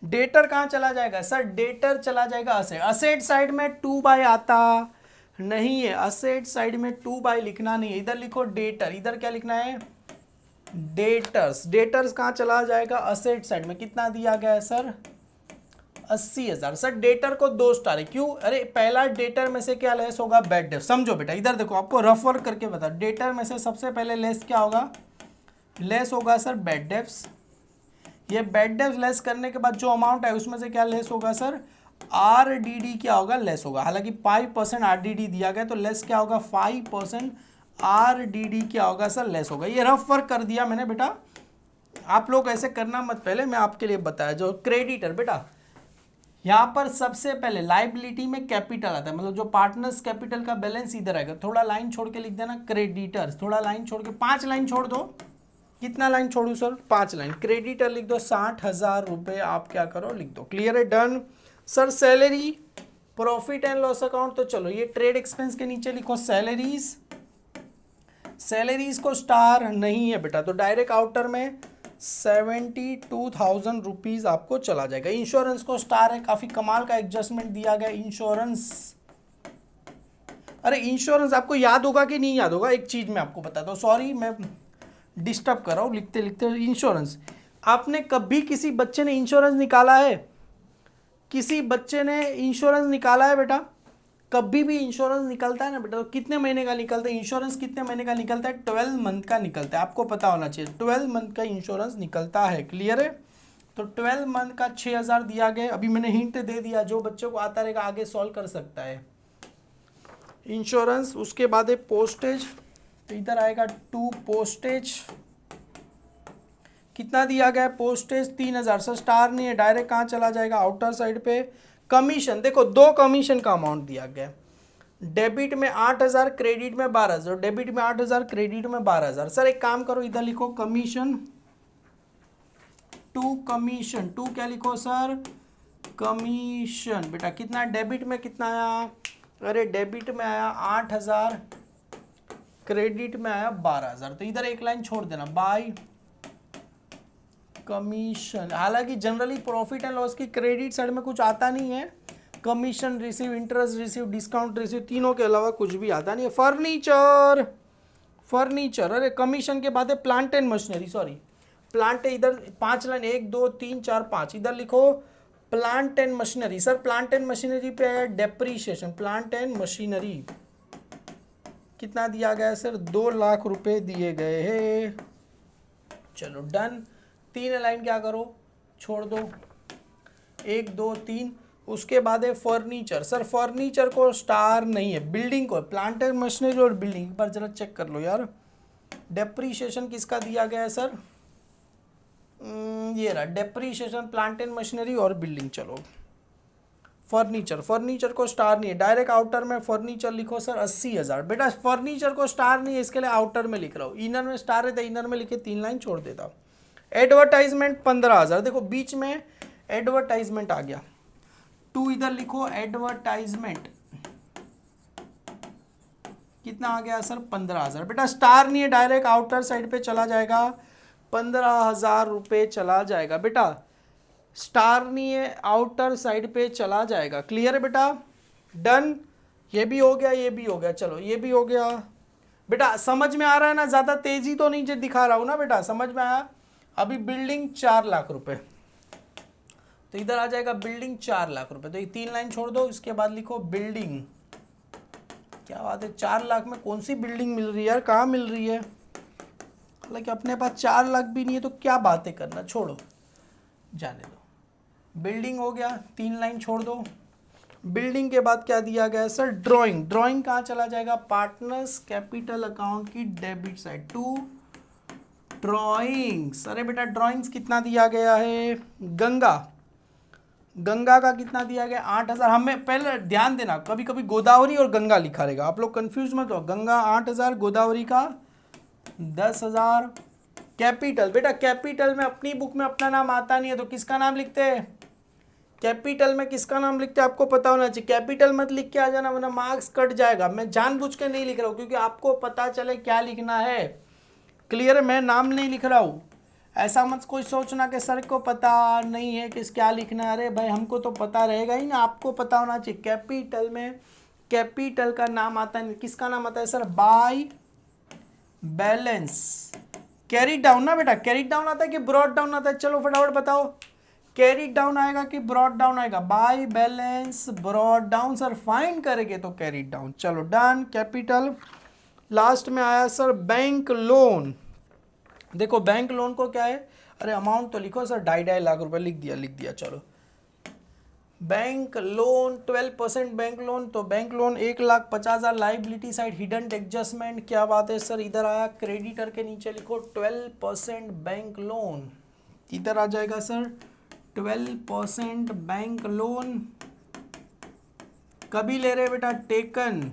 डेटर कहाँ चला जाएगा सर, डेटर चला जाएगा असेट। असेट साइड में 2/, आता नहीं है, असेट साइड में 2/, लिखना नहीं है, इधर लिखो डेटर। इधर क्या लिखना है, डेटर्स। डेटर्स कहाँ चला जाएगा, असेट साइड में। कितना दिया गया है सर, 80,000। सर डेटर को 2 स्टार है, क्यों, अरे पहला डेटर में से क्या लेस होगा, बैड डेट। समझो बेटा, इधर देखो, आपको रफ वर्क करके बता, डेटर में से सबसे पहले लेस क्या होगा, लेस होगा सर बैड डेट्स। ये बैड डेट्स लेस करने के बाद जो अमाउंट है उसमें से क्या लेस होगा सर, RDD क्या होगा, लेस होगा। हालांकि 5% RDD दिया गया, तो लेस क्या होगा, 5% RDD क्या होगा सर, लेस होगा। ये रफ वर्क कर दिया मैंने बेटा, आप लोग ऐसे करना मत, पहले मैं आपके लिए बताया। जो क्रेडिटर, बेटा यहाँ पर सबसे पहले लाइबिलिटी में कैपिटल आता है, मतलब जो पार्टनर्स कैपिटल का बैलेंस इधर आएगा। थोड़ा लाइन छोड़ के लिख देना क्रेडिटर्स, थोड़ा लाइन छोड़ के, 5 लाइन छोड़ दो। कितना लाइन छोड़ू सर, 5 लाइन। क्रेडिटर लिख दो 60,000 रुपये, आप क्या करो लिख दो। क्लियर है, done. Sir salary, profit and loss account, तो चलो ये ट्रेड एक्सपेंस के नीचे लिखो सैलरीज। सैलरीज को स्टार नहीं है बेटा, तो डायरेक्ट आउटर में 72,000 रुपीज़ आपको चला जाएगा। इंश्योरेंस को स्टार है, काफ़ी कमाल का एडजस्टमेंट दिया गया इंश्योरेंस। अरे इंश्योरेंस आपको याद होगा कि नहीं याद होगा, एक चीज़ मैं आपको बताता हूँ, सॉरी मैं डिस्टर्ब कर रहा हूँ लिखते लिखते। इंश्योरेंस, आपने कभी किसी बच्चे ने इंश्योरेंस निकाला है, किसी बच्चे ने इंश्योरेंस निकाला है बेटा, कभी भी इंश्योरेंस निकलता है ना बेटा, तो कितने महीने का निकलता है इंश्योरेंस, कितने महीने का निकलता है, 12 मंथ का निकलता है। आपको पता होना चाहिए 12 मंथ का इंश्योरेंस निकलता है। क्लियर है, तो 12 मंथ का 6,000 दिया गया। अभी मैंने हिंट दे दिया, जो बच्चों को आता रहेगा आगे सॉल्व कर सकता है। इंश्योरेंस, उसके बाद है पोस्टेज, तो इधर आएगा 2 पोस्टेज। कितना दिया गया है पोस्टेज, 3,000। सर स्टार नहीं है, डायरेक्ट कहाँ चला जाएगा, आउटर साइड पे। कमीशन, देखो 2 कमीशन का अमाउंट दिया गया, डेबिट में 8,000, क्रेडिट में 12,000। डेबिट में 8,000, क्रेडिट में 12,000। सर एक काम करो, इधर लिखो कमीशन, 2 कमीशन। 2 क्या लिखो सर, कमीशन। बेटा कितना, डेबिट में कितना आया, अरे डेबिट में आया 8,000, क्रेडिट में आया 12,000। तो इधर एक लाइन छोड़ देना, बाय कमीशन। हालांकि जनरली प्रॉफिट एंड लॉस की क्रेडिट साइड में कुछ आता नहीं है, commission receive, interest receive, discount receive, तीनों के अलावा कुछ भी आता नहीं है। फर्नीचर, फर्नीचर, अरे कमीशन के बाद है plant and machinery, sorry plant है, इधर 5 लाइन, 1 2 3 4 5, इधर लिखो plant and machinery. Sir plant and machinery पे है डेप्रीशिएशन। प्लांट एंड मशीनरी कितना दिया गया है सर, 2 लाख रुपए दिए गए हैं। चलो डन। 3 लाइन क्या करो, छोड़ दो, 1 2 3। उसके बाद है फर्नीचर। सर फर्नीचर को स्टार नहीं है, बिल्डिंग को, प्लांट एंड मशीनरी और बिल्डिंग। एक बार जरा चेक कर लो यार, डेप्रीशिएशन किसका दिया गया है सर, ये रहा डेप्रीशिएशन, प्लांट एंड मशीनरी और बिल्डिंग। चलो फर्नीचर, फर्नीचर को स्टार नहीं है, डायरेक्ट आउटर में फर्नीचर लिखो सर 80,000। बेटा फर्नीचर को स्टार नहीं है, इसके लिए आउटर में लिख रहा हूँ, इनर में स्टार है तो इनर में लिखे 3 लाइन छोड़ देता हूँ। एडवर्टाइजमेंट 15,000, देखो बीच में एडवर्टाइजमेंट आ गया, 2 इधर लिखो, एडवर्टाइजमेंट कितना आ गया सर 15,000। बेटा स्टार नहीं है, डायरेक्ट आउटर साइड पे चला जाएगा, 15,000 रुपये चला जाएगा। बेटा स्टार नहीं है, आउटर साइड पे चला जाएगा। क्लियर है बेटा, डन। ये भी हो गया, ये भी हो गया, चलो ये भी हो गया। बेटा समझ में आ रहा है ना, ज़्यादा तेजी तो नहीं दिखा रहा हूँ ना बेटा, समझ में आया। अभी बिल्डिंग 4 लाख रुपए, तो इधर आ जाएगा बिल्डिंग 4 लाख रुपए, तो ये 3 लाइन छोड़ दो, इसके बाद लिखो बिल्डिंग। क्या बात है, 4 लाख में कौन सी बिल्डिंग मिल रही है यार, कहाँ मिल रही है, हालांकि अपने पास 4 लाख भी नहीं है, तो क्या बातें करना, छोड़ो जाने दो। बिल्डिंग हो गया, 3 लाइन छोड़ दो। बिल्डिंग के बाद क्या दिया गया है सर, ड्राइंग। ड्राइंग कहाँ चला जाएगा, पार्टनर्स कैपिटल अकाउंट की डेबिट साइड, टू ड्राइंग्स। अरे बेटा ड्राइंग्स कितना दिया गया है, गंगा, गंगा का कितना दिया गया 8,000। हमें पहले ध्यान देना, कभी कभी गोदावरी और गंगा लिखा रहेगा, आप लोग कंफ्यूज मत हो। गंगा 8,000, गोदावरी का 10,000। कैपिटल, बेटा कैपिटल में अपनी बुक में अपना नाम आता नहीं है, तो किसका नाम लिखते हैं, कैपिटल में किसका नाम लिखते हैं आपको पता होना चाहिए। कैपिटल मत लिख के आ जाना, वरना मार्क्स कट जाएगा। मैं जानबूझ के नहीं लिख रहा हूँ, क्योंकि आपको पता चले क्या लिखना है। क्लियर है, मैं नाम नहीं लिख रहा हूँ, ऐसा मत कोई सोचना कि सर को पता नहीं है कि क्या लिखना है। अरे भाई हमको तो पता रहेगा ही ना, आपको पता होना चाहिए। कैपिटल में कैपिटल का नाम आता है, किसका नाम आता है sir, by balance. Carry down ना बेटा, कैरी डाउन आता है कि ब्रॉड डाउन आता है, चलो फटाफट बताओ, कैरी डाउन आएगा कि ब्रॉड डाउन आएगा, by balance brought down. Sir find करेंगे तो कैरी डाउन। चलो डन, कैपिटल। लास्ट में आया सर बैंक लोन। देखो बैंक लोन को क्या है, अरे अमाउंट तो लिखो सर, 2.5 लाख रुपए लिख दिया। चलो बैंक लोन 12% बैंक लोन, तो bank loan 1,50,000। Liability side hidden adjustment, क्या बात है सर, इधर आया क्रेडिटर के नीचे लिखो 12% बैंक लोन, इधर आ जाएगा सर 12% बैंक लोन। कभी ले रहे बेटा, टेकन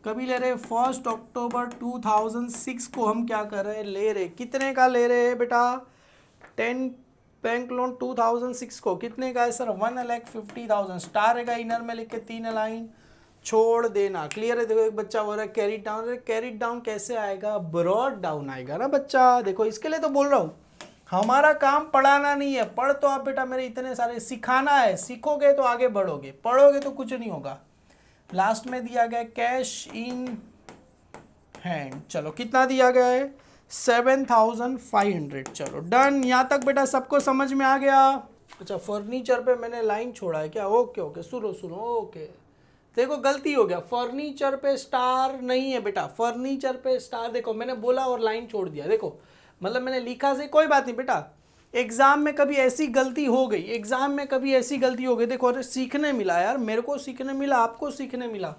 कभी ले रहे, 1 अक्टूबर 2006 को हम क्या कर रहे हैं, ले रहे। कितने का ले रहे हैं बेटा, 10 बैंक लोन 2006 को, कितने का है सर, 1,50,000। स्टार रहेगा, इनर में लिख के 3 लाइन छोड़ देना। क्लियर है। देखो एक बच्चा बोल रहा है कैरी डाउन, कैरी डाउन कैसे आएगा, ब्रॉड डाउन आएगा ना बच्चा। देखो इसके लिए तो बोल रहा हूँ, हमारा काम पढ़ाना नहीं है, पढ़ तो आप बेटा मेरे इतने सारे, सिखाना है, सीखोगे तो आगे बढ़ोगे, पढ़ोगे तो कुछ नहीं होगा। लास्ट में दिया गया कैश इन हैंड, चलो कितना दिया गया है 7,500। चलो डन, यहाँ तक बेटा सबको समझ में आ गया। अच्छा फर्नीचर पे मैंने लाइन छोड़ा है क्या, ओके सुनो ओके। देखो गलती हो गया, फर्नीचर पे स्टार नहीं है बेटा, फर्नीचर पे स्टार, देखो मैंने बोला और लाइन छोड़ दिया। देखो मतलब मैंने लिखा से कोई बात नहीं बेटा, एग्जाम में कभी ऐसी गलती हो गई, देखो अरे सीखने मिला यार, मेरे को सीखने मिला, आपको सीखने मिला।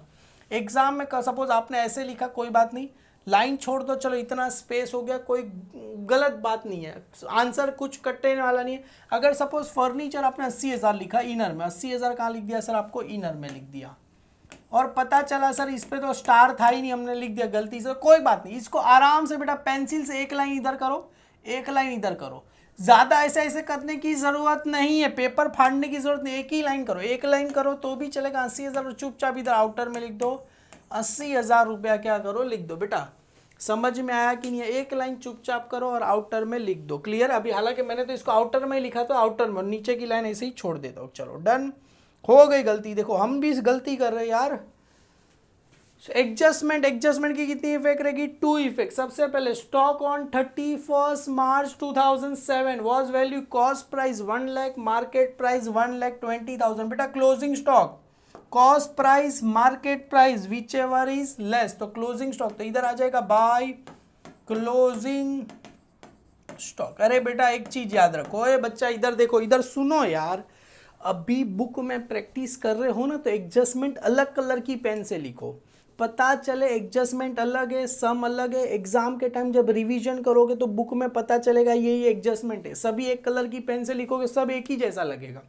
एग्जाम में सपोज आपने ऐसे लिखा, कोई बात नहीं, लाइन छोड़ दो, चलो इतना स्पेस हो गया, कोई गलत बात नहीं है, आंसर कुछ कटने वाला नहीं है। अगर सपोज फर्नीचर आपने 80,000 लिखा, इनर में 80,000 कहाँ लिख दिया सर, आपको इनर में लिख दिया, और पता चला सर इस पे तो स्टार था ही नहीं, हमने लिख दिया गलती से, कोई बात नहीं। इसको आराम से बेटा पेंसिल से 1 लाइन इधर करो, 1 लाइन इधर करो, ज़्यादा ऐसे करने की ज़रूरत नहीं है, पेपर फाड़ने की ज़रूरत नहीं, 1 ही लाइन करो, 1 लाइन करो तो भी चलेगा। 80,000 चुपचाप इधर आउटर में लिख दो, 80,000 रुपया क्या करो, लिख दो। बेटा समझ में आया कि नहीं, 1 लाइन चुपचाप करो और आउटर में लिख दो। क्लियर। अभी हालांकि मैंने तो इसको आउटर में ही लिखा था, आउटर में, नीचे की लाइन ऐसे ही छोड़ देता हूँ। चलो डन, हो गई गलती। देखो हम भी इस गलती कर रहे हैं यार। एडजस्टमेंट की कितनी इफेक्ट रहेगी, 2 इफेक्ट। सबसे पहले stock on 31 March 2007 was value cost price 1 lakh, market price 1,20,000। बेटा closing stock, cost price market price which ever is less, तो क्लोजिंग स्टॉक, तो इधर आ जाएगा बाय क्लोजिंग स्टॉक। अरे बेटा एक चीज याद रखो, ये बच्चा इधर देखो, इधर सुनो यार, अभी बुक में प्रैक्टिस कर रहे हो ना तो एडजस्टमेंट अलग कलर की पेन से लिखो, पता चले एडजस्टमेंट अलग है, सम अलग है। एग्जाम के टाइम जब रिवीजन करोगे तो बुक में पता चलेगा ये एडजस्टमेंट है। सभी एक कलर की पेन से लिखोगे सब एक ही जैसा लगेगा।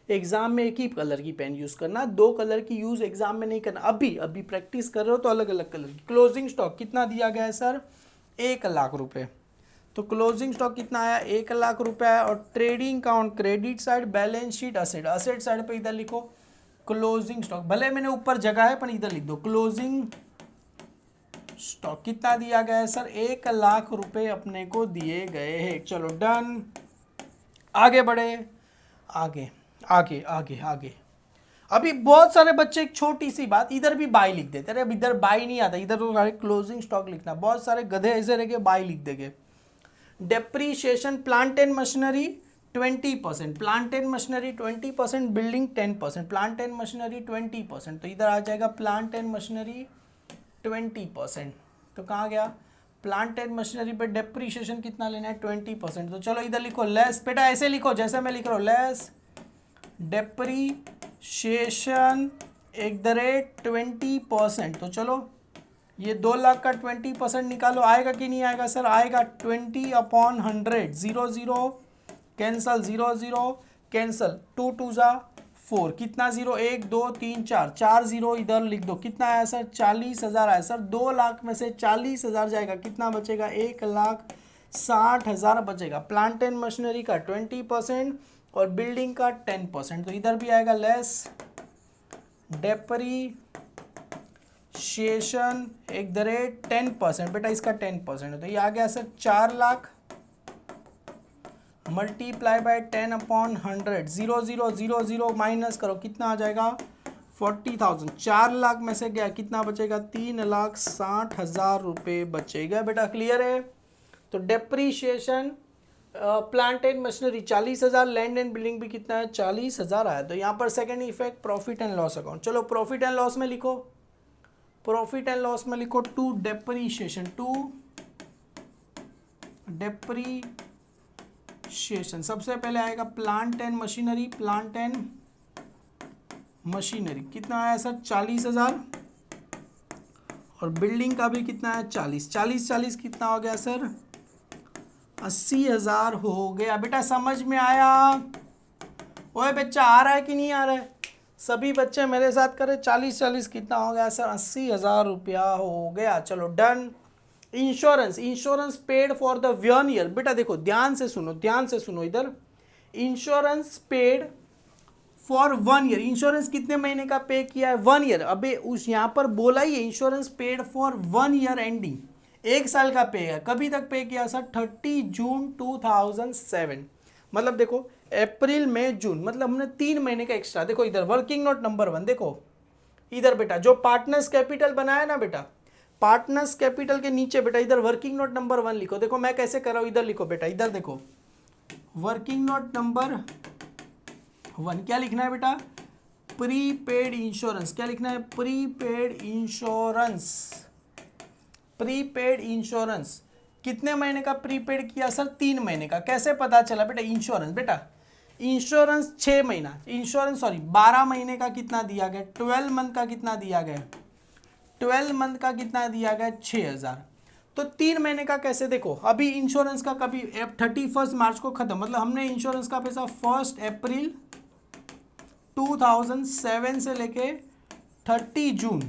एग्जाम में एक ही कलर की पेन यूज करना, दो कलर की यूज एग्जाम में नहीं करना। अभी अभी प्रैक्टिस कर रहे हो तो अलग अलग कलर की। क्लोजिंग स्टॉक कितना दिया गया है सर? 1,00,000 रुपए। तो क्लोजिंग स्टॉक कितना आया? 1,00,000 रुपया है। और trading count credit side, balance sheet asset, asset side पे इधर लिखो क्लोजिंग स्टॉक। भले मैंने ऊपर जगह है पर इधर लिख दो क्लोजिंग स्टॉक। कितना दिया गया है सर? 1,00,000 रुपए अपने को दिए गए हैं। चलो डन, आगे बढ़े, आगे आगे आगे आगे। अभी बहुत सारे बच्चे, एक छोटी सी बात, इधर भी बाई लिख देते। अरे अब इधर बाई नहीं आता, इधर तो सारे क्लोजिंग स्टॉक लिखना। बहुत सारे गधे ऐसे रह के बाई लिख देंगे। Depreciation plant and machinery 20%, plant and machinery 20%, building 10%, plant and machinery 20%। तो इधर आ जाएगा प्लांट एंड मशीनरी 20%। तो कहाँ गया? प्लांट एंड मशीनरी पे डेप्रीशिएशन कितना लेना है? 20%। तो चलो इधर लिखो लेस, बेटा ऐसे लिखो जैसे मैं लिख रहा हूँ, लेस डेप्रीशिएशन @ 20%। तो चलो ये 2,00,000 का 20% निकालो, आएगा कि नहीं आएगा सर? आएगा। 20/100, 0 0 कैंसल, 0 0 कैंसल, 2 2 ज़ा 4, कितना 0? 1 2 3 4, 4 0 इधर लिख दो। कितना आया सर? 40,000 आया सर। 2,00,000 में से 40,000 जाएगा, कितना बचेगा? 1,60,000 बचेगा। प्लांट एंड मशीनरी का 20% और बिल्डिंग का 10%। तो इधर भी आएगा लेस डेप्रीशिएशन @ 10%। बेटा इसका 10% है तो ये आ गया सर 4,00,000 मल्टीप्लाई बाय 10/100, 0 0 0 0 माइनस करो, कितना आ जाएगा? 40,000। 4,00,000 में से गया, कितना बचेगा? 3,60,000 रुपये बचेगा। बेटा क्लियर है? तो depreciation plant and machinery 40,000, land and building भी कितना है? 40,000 आया। तो यहाँ पर second effect profit and loss account. चलो प्रॉफिट एंड लॉस में लिखो, प्रॉफिट एंड लॉस में लिखो टू डेप्रीशिएशन, टू डेप्रीशिएशन। सबसे पहले आएगा plant and machinery, plant and machinery कितना आया सर? 40,000। और बिल्डिंग का भी कितना है? 40 40 40 कितना हो गया सर? 80,000 हो गया। बेटा समझ में आया? ओए बच्चा आ रहा है कि नहीं आ रहा है? सभी बच्चे मेरे साथ करें। 40 40 कितना हो गया सर? 80,000 रुपया हो गया। चलो done. Insurance, insurance paid for the 1 year. बेटा देखो ध्यान से सुनो, ध्यान से सुनो इधर। Insurance paid for 1 year, insurance कितने महीने का पे किया है? 1 ईयर। अबे उस यहाँ पर बोला ही है insurance paid for 1 year ending, 1 साल का पे है। कभी तक पे किया सर? 30 जून 2007। मतलब देखो अप्रैल मई जून, मतलब हमने 3 महीने का एक्स्ट्रा। देखो इधर वर्किंग नोट नंबर 1, देखो इधर बेटा जो पार्टनर्स कैपिटल बनाया ना बेटा, पार्टनर्स कैपिटल के नीचे बेटा इधर वर्किंग नोट नंबर 1 लिखो। देखो मैं कैसे कर रहा हूँ, इधर लिखो बेटा, इधर देखो वर्किंग नोट नंबर 1 क्या लिखना है बेटा? Prepaid insurance. क्या लिखना है? Prepaid insurance. प्रीपेड इंश्योरेंस कितने महीने का प्रीपेड किया सर? 3 महीने का। कैसे पता चला बेटा? इंश्योरेंस, बेटा इंश्योरेंस 6 महीना, इंश्योरेंस सॉरी 12 महीने का कितना दिया गया? 12 मंथ का कितना दिया गया? 12 मंथ का कितना दिया गया? 6,000। तो 3 महीने का कैसे? देखो अभी इंश्योरेंस का कभी 31 मार्च को खत्म, मतलब हमने इंश्योरेंस का पैसा 1 अप्रैल 2007 से लेके 30 जून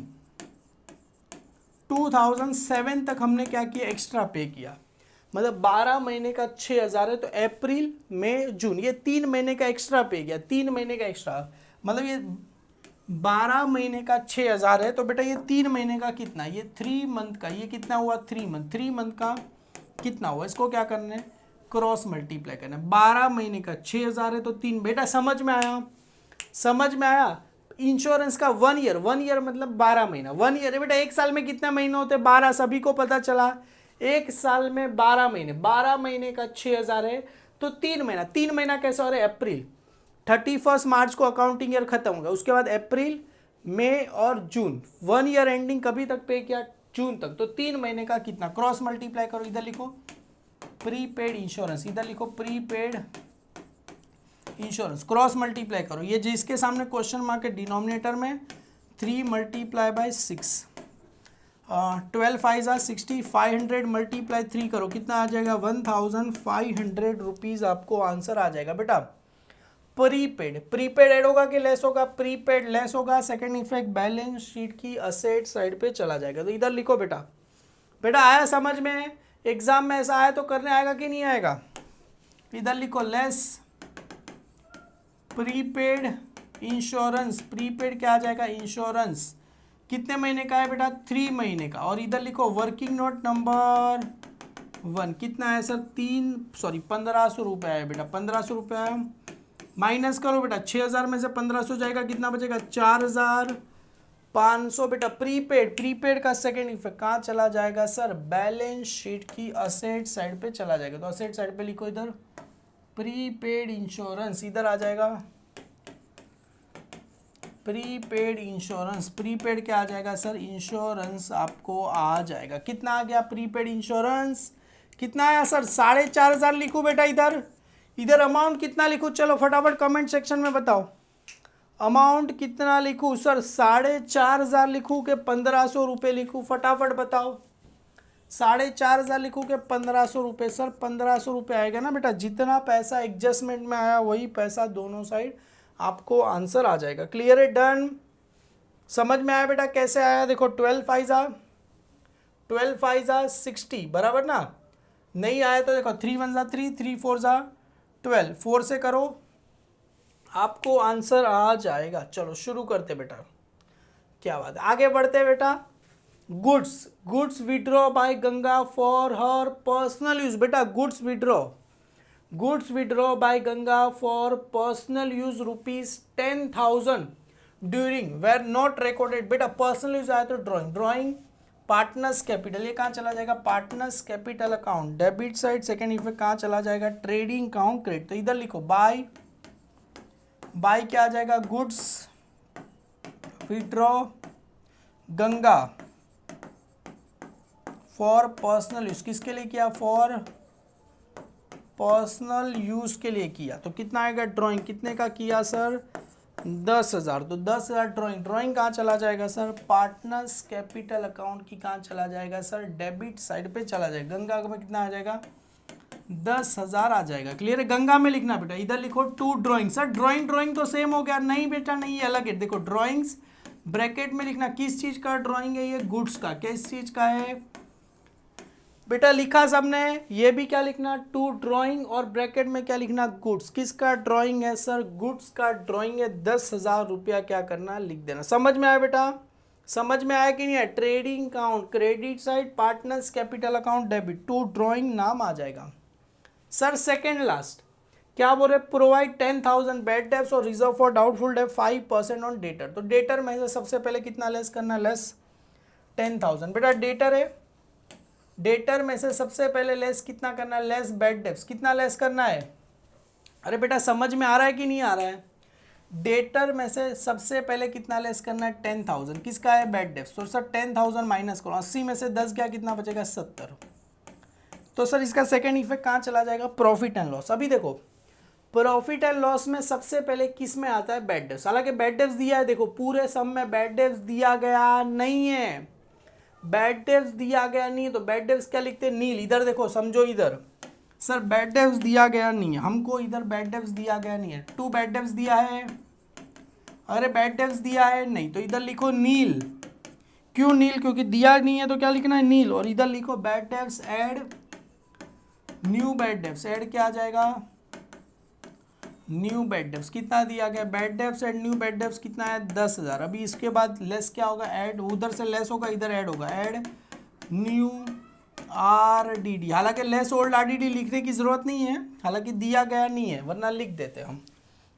2007 तक हमने क्या किया? एक्स्ट्रा पे किया। मतलब 12 महीने का 6,000 है, तो अप्रैल मई जून ये 3 महीने का एक्स्ट्रा पे किया। 3 महीने का एक्स्ट्रा, मतलब ये 12 महीने का 6,000 है। तो बेटा ये 3 महीने का कितना? ये 3 मंथ का, ये कितना हुआ? 3 मंथ। 3 मंथ का कितना हुआ? इसको क्या करना है? क्रॉस मल्टीप्लाई करना है। 12 महीने का 6,000 है तो 3। बेटा समझ में आया? समझ में आया? इंश्योरेंस का 1 ईयर, 1 ईयर मतलब 12 महीना। 1 ईयर है बेटा, एक साल में कितने महीने होते? 12। सभी को पता चला एक साल में 12 महीने। 12 महीने का 6,000 है तो 3 महीना। 3 महीना कैसे हो रहा है? अप्रैल 31 मार्च को अकाउंटिंग ईयर खत्म होगा, उसके बाद अप्रैल मई और जून। 1 ईयर एंडिंग कभी तक पे किया? जून तक। तो 3 महीने का कितना? क्रॉस मल्टीप्लाई करो, इधर लिखो प्रीपेड इंश्योरेंस, इधर लिखो प्रीपेड इंश्योरेंस, क्रॉस मल्टीप्लाई करो, ये जिसके सामने क्वेश्चन मार्क है डिनोमिनेटर में 3 मल्टीप्लाई बाय 6, 12 5 60, 500 मल्टीप्लाई 3 करो, कितना आ जाएगा 1500 रुपीज़ आपको आंसर आ जाएगा बेटा। प्रीपेड, प्रीपेड ऐड होगा कि लेस होगा, प्रीपेड लेस होगा, सेकंड इफेक्ट बैलेंस शीट की असेट साइड पे चला जाएगा। तो इधर लिखो बेटा, बेटा आया समझ में, एग्जाम में ऐसा आया तो करने आएगा कि नहीं आएगा। इधर लिखो लेस प्रीपेड इंश्योरेंस, प्रीपेड क्या आ जाएगा इंश्योरेंस, कितने महीने का है बेटा 3 महीने का। और इधर लिखो वर्किंग नोट नंबर 1, कितना है सर 1500 रुपये है बेटा, 1500 रुपये है, माइनस करो बेटा 6000 में से 1500 जाएगा, कितना बचेगा 4500 बेटा। प्रीपेड, प्रीपेड का सेकेंड इफेक्ट कहाँ चला जाएगा सर, बैलेंस शीट की असेट साइड पे चला जाएगा। तो असेट साइड पे लिखो इधर प्रीपेड इंश्योरेंस, इधर आ जाएगा प्रीपेड इंश्योरेंस, प्रीपेड क्या आ जाएगा सर इंश्योरेंस आपको आ जाएगा। कितना आ गया प्रीपेड इंश्योरेंस, कितना आया सर 4500 लिखूं बेटा, इधर इधर अमाउंट कितना लिखूं, चलो फटाफट कमेंट सेक्शन में बताओ अमाउंट कितना लिखूं सर, 4500 लिखूं के 1500 रुपये लिखूं, फटाफट बताओ 4500 लिखूं के 1500 रुपये, सर 1500 रुपये आएगा ना बेटा, जितना पैसा एडजस्टमेंट में आया वही पैसा दोनों साइड आपको आंसर आ जाएगा। क्लियर है, डन, समझ में आया बेटा कैसे आया, देखो 12 5 60 बराबर ना, नहीं आया तो देखो 3 1 3, 3 4 12, 4 से करो आपको आंसर आ जाएगा। चलो शुरू करते बेटा, क्या बात है, आगे बढ़ते बेटा। Goods withdraw by Ganga for her personal use, बेटा goods withdraw by Ganga for personal use ₹10,000 during were not recorded, बेटा पर्सनल यूज आया तो ड्रॉइंग पार्टनर्स कैपिटल, ये कहाँ चला जाएगा partners capital account, debit side second effect कहाँ चला जाएगा ट्रेडिंग अकाउंट क्रेडिट। तो इधर लिखो बाय क्या आ जाएगा goods withdraw Ganga for personal use, किसके लिए किया फॉर पर्सनल यूज के लिए किया, तो कितना आएगा ड्राइंग, कितने का किया सर 10,000, तो 10,000 ड्राइंग कहाँ चला जाएगा सर पार्टनर्स कैपिटल अकाउंट की कहाँ चला जाएगा सर डेबिट साइड पे चला जाएगा। गंगा में कितना आ जाएगा 10,000 आ जाएगा। क्लियर है, गंगा में लिखना बेटा, इधर लिखो 2 ड्राइंग, सर ड्राइंग तो सेम हो गया, नहीं बेटा नहीं अलग है, देखो ड्राइंग्स ब्रैकेट में लिखना, किस चीज का ड्राइंग है ये गुड्स का, किस चीज का है बेटा लिखा सबने, ये भी क्या लिखना 2 ड्राइंग और ब्रैकेट में क्या लिखना गुड्स, किसका ड्राइंग है सर गुड्स का ड्राइंग है, 10,000 रुपया क्या करना लिख देना। समझ में आया बेटा, समझ में आया कि नहीं है, trading account credit side partners capital account debit 2 drawing नाम आ जाएगा। सर सेकेंड लास्ट क्या बोल रहे, प्रोवाइड 10,000 बैड डेब्ट्स और रिजर्व फॉर डाउटफुल डेब्ट 5% ऑन डेटर, तो डेटर में से सबसे पहले कितना लेस करना है लेस 10,000, बेटा डेटर है, डेटर में से सबसे पहले लेस कितना करना है लेस बैड डेब्ट्स, कितना लेस करना है, अरे बेटा समझ में आ रहा है कि नहीं आ रहा है, डेटर में से सबसे पहले कितना लेस करना है 10,000, किसका है बैड डेब्ट्स, तो सर 10,000 माइनस करो, 80 में से 10 गया कितना बचेगा 70, तो सर इसका सेकेंड इफेक्ट कहाँ चला जाएगा प्रॉफिट एंड लॉस। अभी देखो प्रॉफिट एंड लॉस में सबसे पहले किस में आता है बैड डेब्ट्स, हालांकि बैड डेब्ट्स दिया है, देखो पूरे सम में बैड डेब्ट्स दिया गया नहीं है, बैड डेब्ट्स दिया गया नहीं है, तो बैड डेब्ट्स क्या लिखते हैं नील, इधर देखो समझो इधर सर बैड डेब्ट्स दिया गया नहीं है हमको, इधर बैड डेब्ट्स दिया गया नहीं है, 2 बैड डेब्ट्स दिया है, अरे बैड डेब्ट्स दिया है नहीं, तो इधर लिखो नील, क्यों नील क्योंकि दिया नहीं है तो क्या लिखना है नील, और इधर लिखो bad debts add new bad debts, add क्या आ जाएगा न्यू बैड डेब्ट्स, कितना दिया गया bad debts and new bad debts कितना है 10,000, अभी इसके बाद लेस क्या होगा ऐड, उधर से लेस होगा इधर ऐड होगा, ऐड न्यू RDD, हालांकि लेस ओल्ड RDD लिखने की जरूरत नहीं है, हालांकि दिया गया नहीं है वरना लिख देते हम।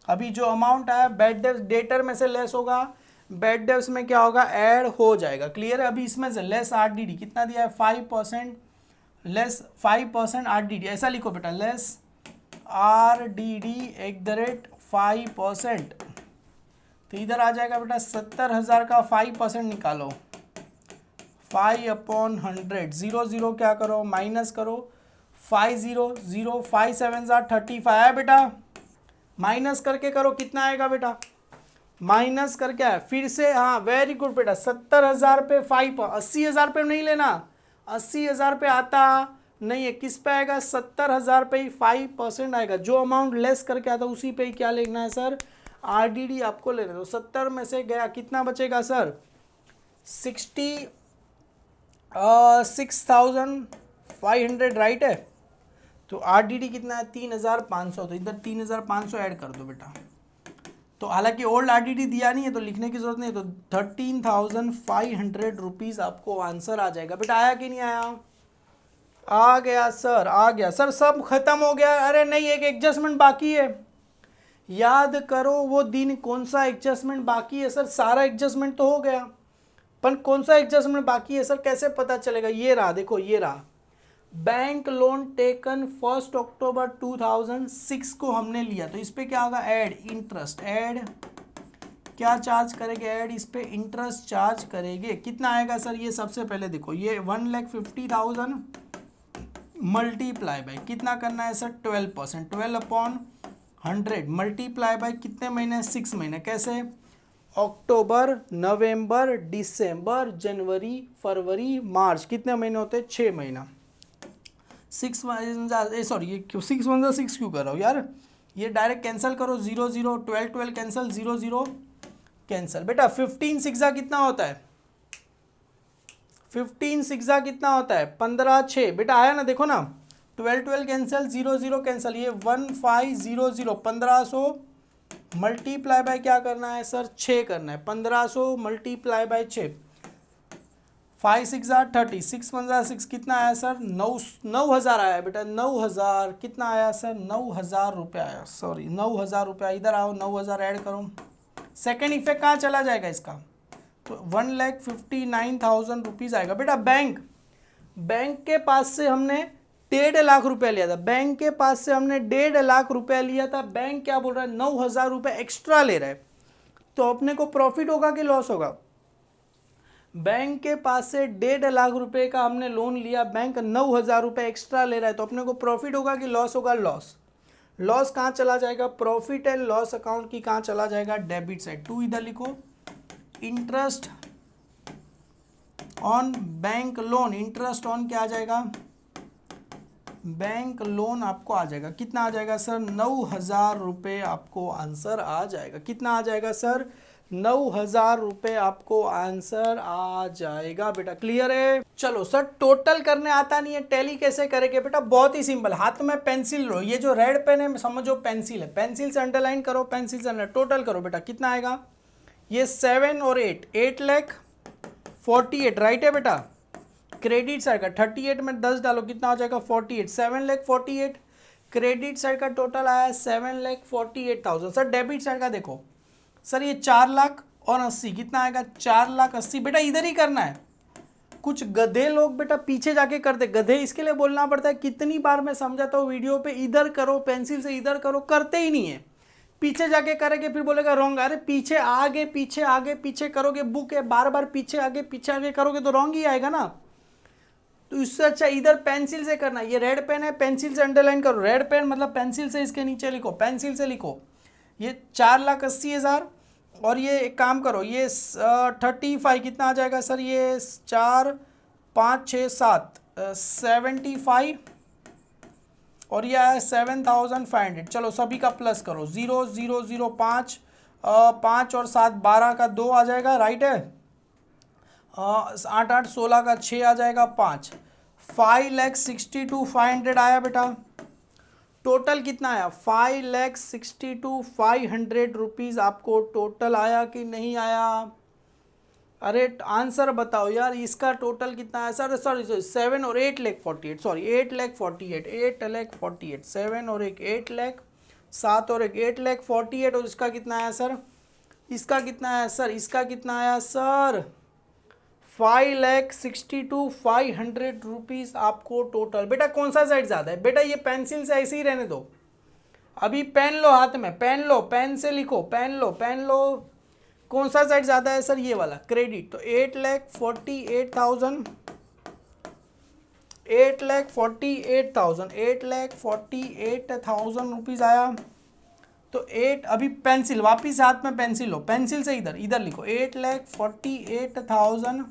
अभी जो अमाउंट आया बैड डेब्ट्स डेटर में से लेस होगा, बैड डेब्ट्स में क्या होगा ऐड हो जाएगा। क्लियर है, अभी इसमें से लेस RDD कितना दिया है 5%, लेस 5% RDD, ऐसा लिखो बेटा लेस RDD @ 5%, तो इधर आ जाएगा बेटा 70,000 का 5% निकालो, 5/100, 0 0 क्या करो माइनस करो, 500, 5 7 35 है बेटा, माइनस करके करो कितना आएगा बेटा, माइनस करके आया फिर से, हाँ वेरी गुड बेटा, 70,000 पे 5, 80,000 पे नहीं लेना, 80,000 पे आता नहीं है, किस पे आएगा, 70,000 पे ही 5% आएगा, जो अमाउंट लेस करके आता उसी पे ही क्या लिखना है सर, आरडीडी आपको लेना। तो 70 में से गया कितना बचेगा सर, 6,500 राइट है। तो आरडीडी कितना है 3,500, तो इधर 3,500 ऐड कर दो बेटा। तो हालांकि ओल्ड आरडीडी दिया नहीं है तो लिखने की जरूरत नहीं है, तो 13,500 रुपीज़ आपको आंसर आ जाएगा बेटा। आया कि नहीं आया, आ गया सर, आ गया सर, सब खत्म हो गया। अरे नहीं, एक एडजस्टमेंट बाकी है, याद करो वो दिन कौन सा एडजस्टमेंट बाकी है सर, सारा एडजस्टमेंट तो हो गया पर कौन सा एडजस्टमेंट बाकी है सर, कैसे पता चलेगा, ये रहा देखो, ये रहा, बैंक लोन टेकन 1 अक्टूबर 2006 को हमने लिया, तो इस पे क्या होगा, ऐड इंटरेस्ट, ऐड क्या चार्ज करेंगे, ऐड इस पे इंटरेस्ट चार्ज करेंगे, कितना आएगा सर, ये सबसे पहले देखो, ये 1,50,000 मल्टीप्लाई बाय कितना करना है सर, 12%, 12/100 मल्टीप्लाई बाय कितने महीने, 6 महीने, कैसे, अक्टूबर, नवंबर, दिसंबर, जनवरी, फरवरी, मार्च, कितने महीने होते हैं, 6 महीना। 6 सॉरी, ये क्यों 6 1 6 क्यों कर रहा हूँ यार, ये डायरेक्ट कैंसिल करो, 0 0, 12 12 कैंसिल, 0 0 कैंसिल बेटा। 15 6 कितना होता है, 15 6 कितना होता है, 15 6 बेटा, आया ना, देखो ना, 12 12 कैंसिल, 0 0 कैंसिल, ये 1500, 1500 मल्टीप्लाई बाय क्या करना है सर, 6 करना है, 1500 मल्टीप्लाई बाय 6, 5 6 30, 6 1 6 कितना आया सर, 9,000 आया बेटा, 9,000 कितना आया सर, 9,000 रुपये आया, सॉरी 9,000 रुपये, इधर आओ, 9,000 ऐड करो, सेकेंड इफेक्ट कहाँ चला जाएगा इसका, तो 1,59,000 रुपीज़ आएगा बेटा। बैंक के पास से हमने 1.5 लाख रुपया लिया था, बैंक के पास से हमने 1.5 लाख रुपया लिया था, बैंक क्या बोल रहा है, 9,000 रुपये एक्स्ट्रा ले रहा है, तो अपने को प्रॉफिट होगा कि लॉस होगा, बैंक के पास से 1.5 लाख रुपए का हमने लोन लिया, बैंक 9,000 रुपये एक्स्ट्रा ले रहा है, तो अपने को प्रॉफिट होगा कि लॉस होगा, लॉस। लॉस कहाँ चला जाएगा, प्रॉफिट एंड लॉस अकाउंट की कहाँ चला जाएगा, डेबिट साइड, 2 इधर लिखो, interest on bank loan, interest on क्या आ जाएगा, बैंक लोन आपको आ जाएगा, कितना आ जाएगा सर, 9,000 रुपये आपको आंसर आ जाएगा, कितना आ जाएगा सर, 9,000 रुपये आपको आंसर आ जाएगा बेटा। क्लियर है, चलो सर टोटल करने आता नहीं है, टैली कैसे करेंगे बेटा, बहुत ही सिंपल, हाथ में पेंसिल लो, ये जो रेड पेन है समझो पेंसिल है, पेंसिल से अंडरलाइन करो, पेंसिल से अंडरलाइन, टोटल करो बेटा, कितना आएगा, ये 7 और 8,48 राइट है बेटा, क्रेडिट साइड का 38 में 10 डालो, कितना हो जाएगा 48, 7,48,000, क्रेडिट साइड का टोटल आया 7,48,000। सर डेबिट साइड का देखो सर, ये 4,80,000 कितना आएगा, 4,80,000 बेटा, इधर ही करना है, कुछ गधे लोग बेटा पीछे जाके करते, गधे इसके लिए बोलना पड़ता है, कितनी बार मैं समझाता हूँ वीडियो पे, इधर करो पेंसिल से, इधर करो, करते ही नहीं है, पीछे जाके करेंगे फिर बोलेगा रॉन्ग, अरे पीछे आगे पीछे करोगे, बुक है, बार बार पीछे आगे करोगे तो रॉन्ग ही आएगा ना, तो इससे अच्छा इधर पेंसिल से करना, ये रेड पेन है, पेंसिल से अंडरलाइन करो, रेड पेन मतलब पेंसिल से इसके नीचे लिखो, पेंसिल से लिखो, ये 4,80,000, और ये एक काम करो, ये 35 कितना आ जाएगा सर, ये 4 5 6 7 75, और ये आया 7,500, चलो सभी का प्लस करो, 0 0 0 5 5 और 7 12 का 2 आ जाएगा, राइट है, 8 8 16 का 6 आ जाएगा, 5, 5,62,500 आया बेटा, टोटल कितना आया, 5,62,500 रुपीज़ आपको टोटल आया कि नहीं आया, अरे आंसर बताओ यार, इसका टोटल कितना है सर, सॉरी 7 और 8,48,000, सॉरी 8,48,000, 7 और 8 लाख, 7 और 8,48,000, और इसका कितना आया सर, इसका कितना आया सर, इसका कितना आया सर, 5,62,500 रुपीज़ आपको टोटल। बेटा कौन सा साइड ज़्यादा है, बेटा ये पेंसिल से ऐसे ही रहने दो, अभी पेन लो हाथ में, पेन लो, पेन से लिखो, पेन लो, कौन सा साइड ज़्यादा है सर, ये वाला क्रेडिट, तो 8,48,000, 8,48,000, 8,48,000 रुपीज़ आया। तो 8, अभी पेंसिल वापिस हाथ में पेंसिल लो, पेंसिल से इधर इधर लिखो, 8,48,000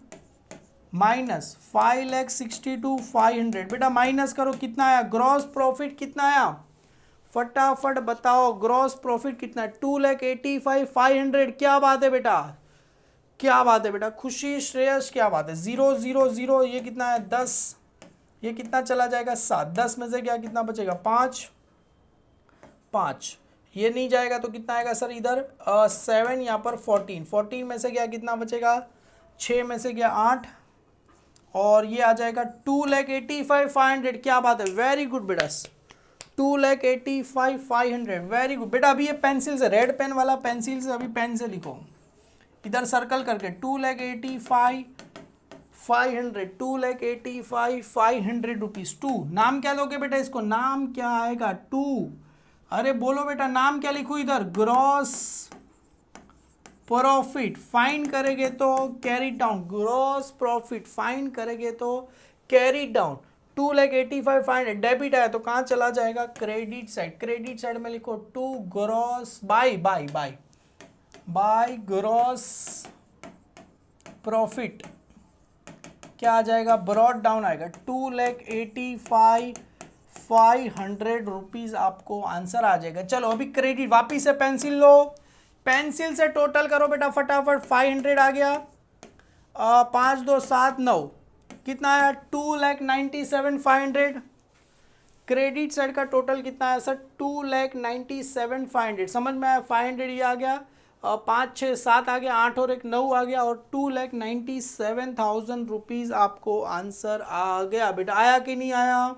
माइनस 5,62,500। बेटा माइनस करो, कितना आया? ग्रॉस प्रॉफिट कितना आया? फटाफट बताओ, ग्रॉस प्रॉफिट कितना है? 2,85,500। क्या बात है बेटा, क्या बात है बेटा, खुशी श्रेयस क्या बात है। 0 0 0, ये कितना है? 10, ये कितना चला जाएगा? 7, 10 में से क्या कितना बचेगा? 5, 5 ये नहीं जाएगा तो कितना आएगा सर इधर? 7, यहाँ पर 14, 14 में से क्या कितना बचेगा? 6 में से क्या? 8, और ये आ जाएगा 2,85,500। क्या बात है, वेरी गुड बेटा, 2,85,500, वेरी गुड बेटा। अभी ये पेंसिल से, रेड पेन वाला पेंसिल से, अभी पेन से लिखो इधर सर्कल करके, 2,85,500, 2,85,500 रुपीज़। 2 नाम क्या लोगे बेटा इसको? नाम क्या आएगा? 2। अरे बोलो बेटा, नाम क्या लिखूं इधर? Gross profit. फाइंड करेंगे तो carry down, gross profit find करेंगे तो कैरी डाउन। 2,85,500 डेबिट आया तो कहाँ चला जाएगा? Credit side. क्रेडिट साइड में लिखो 2 ग्रॉस बाय ग्रॉस प्रॉफिट। क्या आ जाएगा? ब्रॉड डाउन आएगा, 2,85,500 रुपीज़ आपको आंसर आ जाएगा। चलो अभी क्रेडिट, वापिस से पेंसिल लो, पेंसिल से टोटल करो बेटा फटाफट। 500 आ गया, 5 2 7 9, कितना आया? 2,97,500। क्रेडिट साइड का टोटल कितना आया सर? 2,97,500। समझ में आया? 500 ये आ गया, 5 6 7 आ गया, 8 और 1 9 आ गया, और 2,97,000 रुपीज़ आपको आंसर आ गया बेटा। आया कि नहीं आया?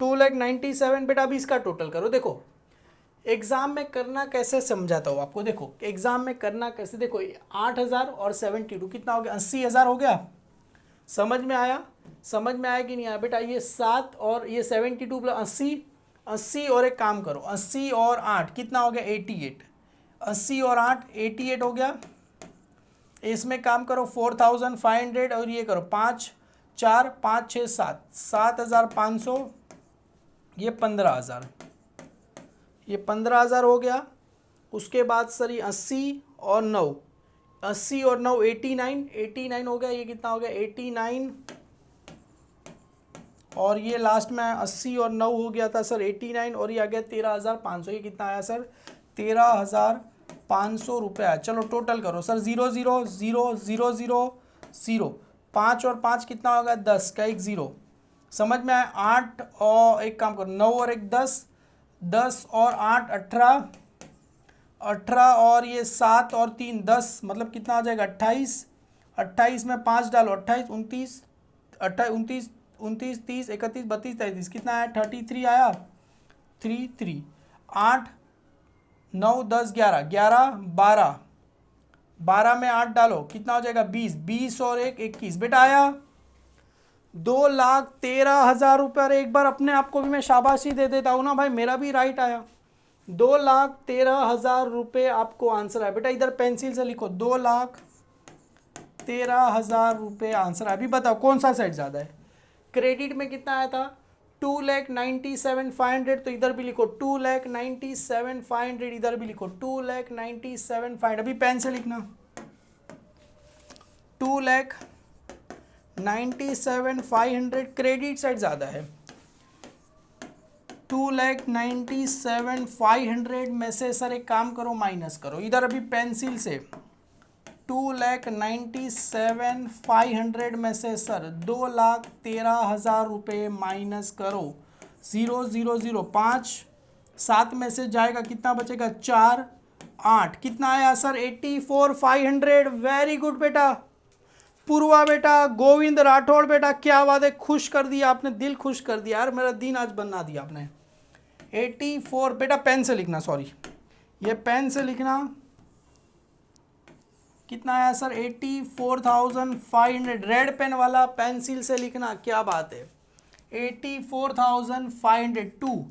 2,97,000 बेटा। अभी इसका टोटल करो। देखो एग्जाम में करना कैसे समझाता हूँ आपको। देखो एग्जाम में करना कैसे, देखो 8,000 और 72 कितना हो गया? 80,000 हो गया। समझ में आया? समझ में आया कि नहीं आया बेटा? ये 7 और ये 72 प्लस 80, 80 और एक काम करो, 80 और 8 कितना हो गया? 88। 80 और 8 88 हो गया। इसमें काम करो 4,500 और ये करो 5 4 5 6 7, 7,500, ये 15,000, ये 15,000 हो गया। उसके बाद सर ये 80 और 9, 80 और 9 89, 89 हो गया। ये कितना हो गया? 89, और ये लास्ट में 80 और 9 हो गया था सर 89, और ये आ गया 13,500। ये कितना आया सर? 13,500 रुपये आया। चलो टोटल करो सर, 0 0 0 0 0 0, 5 और 5 कितना होगा? 10 का 1 0। समझ में आया? 8 और एक काम करो, 9 और 1 10, 10 और 8 18, 18 और ये 7 और 3 10, मतलब कितना आ जाएगा? 28। 28 में 5 डालो, 28 29, 28 29 29 30 31 32 33, कितना आया? 33 आया, 33। 8 9 10 11, 11 12, 12 में 8 डालो, कितना हो जाएगा? 20, 20 और 1 21 बेटा आया 2,13,000 रुपये। अरे एक बार अपने आप को भी मैं शाबाशी दे देता हूँ ना भाई, मेरा भी राइट आया। 2,13,000 रुपये आपको आंसर है बेटा। इधर पेंसिल से लिखो 2,13,000 रुपये आंसर है। अभी बताओ कौन सा साइड ज़्यादा है? क्रेडिट में कितना आया था? 2,97,500, तो इधर भी लिखो 2,97,500, इधर भी लिखो 2,97,500। अभी पेन से लिखना 2,97,500। क्रेडिट साइड ज़्यादा है, 2,97,500 में से सर एक काम करो, माइनस करो। इधर अभी पेंसिल से 2,97,500 में से सर 2,13,000 रुपये माइनस करो। 0 0 0, 5 7 में से जाएगा, कितना बचेगा? 4 8, कितना आया सर? 84,500। वेरी गुड बेटा। पूर्वा बेटा, गोविंद राठौड़ बेटा, क्या बात है, खुश कर दिया आपने, दिल खुश कर दिया यार, मेरा दिन आज बना दिया आपने। 84 बेटा, पेन से लिखना, सॉरी ये पेन से लिखना, कितना आया सर? 84,500। रेड पेन वाला पेंसिल से लिखना, क्या बात है, 84,500। 2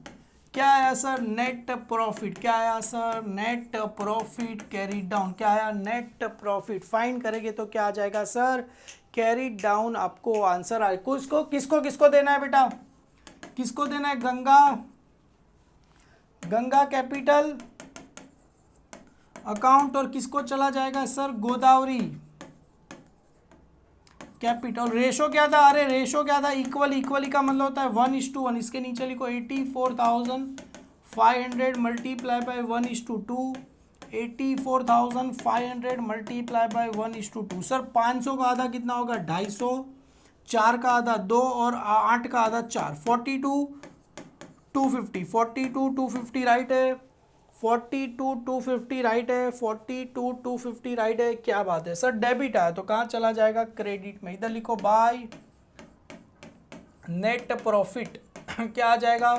क्या आया सर? Net profit. क्या आया sir? Net profit carry down. क्या आया? Net profit. फाइंड करेंगे तो क्या आ जाएगा सर? कैरी डाउन आपको आंसर आए। किसको किसको किसको देना है बेटा, किसको देना है, गंगा, गंगा कैपिटल अकाउंट, और किसको चला जाएगा सर, गोदावरी कैपिटल। रेशो क्या था, अरे रेशो क्या था, इक्वल, इक्वली का मतलब होता है 1:1। इसके नीचे लिखो 84,500 multiply by 1:2, 84,500 multiply by 1:2। Sir 500 का आधा कितना होगा, 250, 4 का आधा 2 और 8 का आधा 4, 42,250, 42,250 राइट है, 42,250 राइट है, 42,250 राइट है। क्या बात है सर, डेबिट आया तो कहाँ चला जाएगा, क्रेडिट में। इधर लिखो बाय नेट प्रॉफिट क्या आ जाएगा,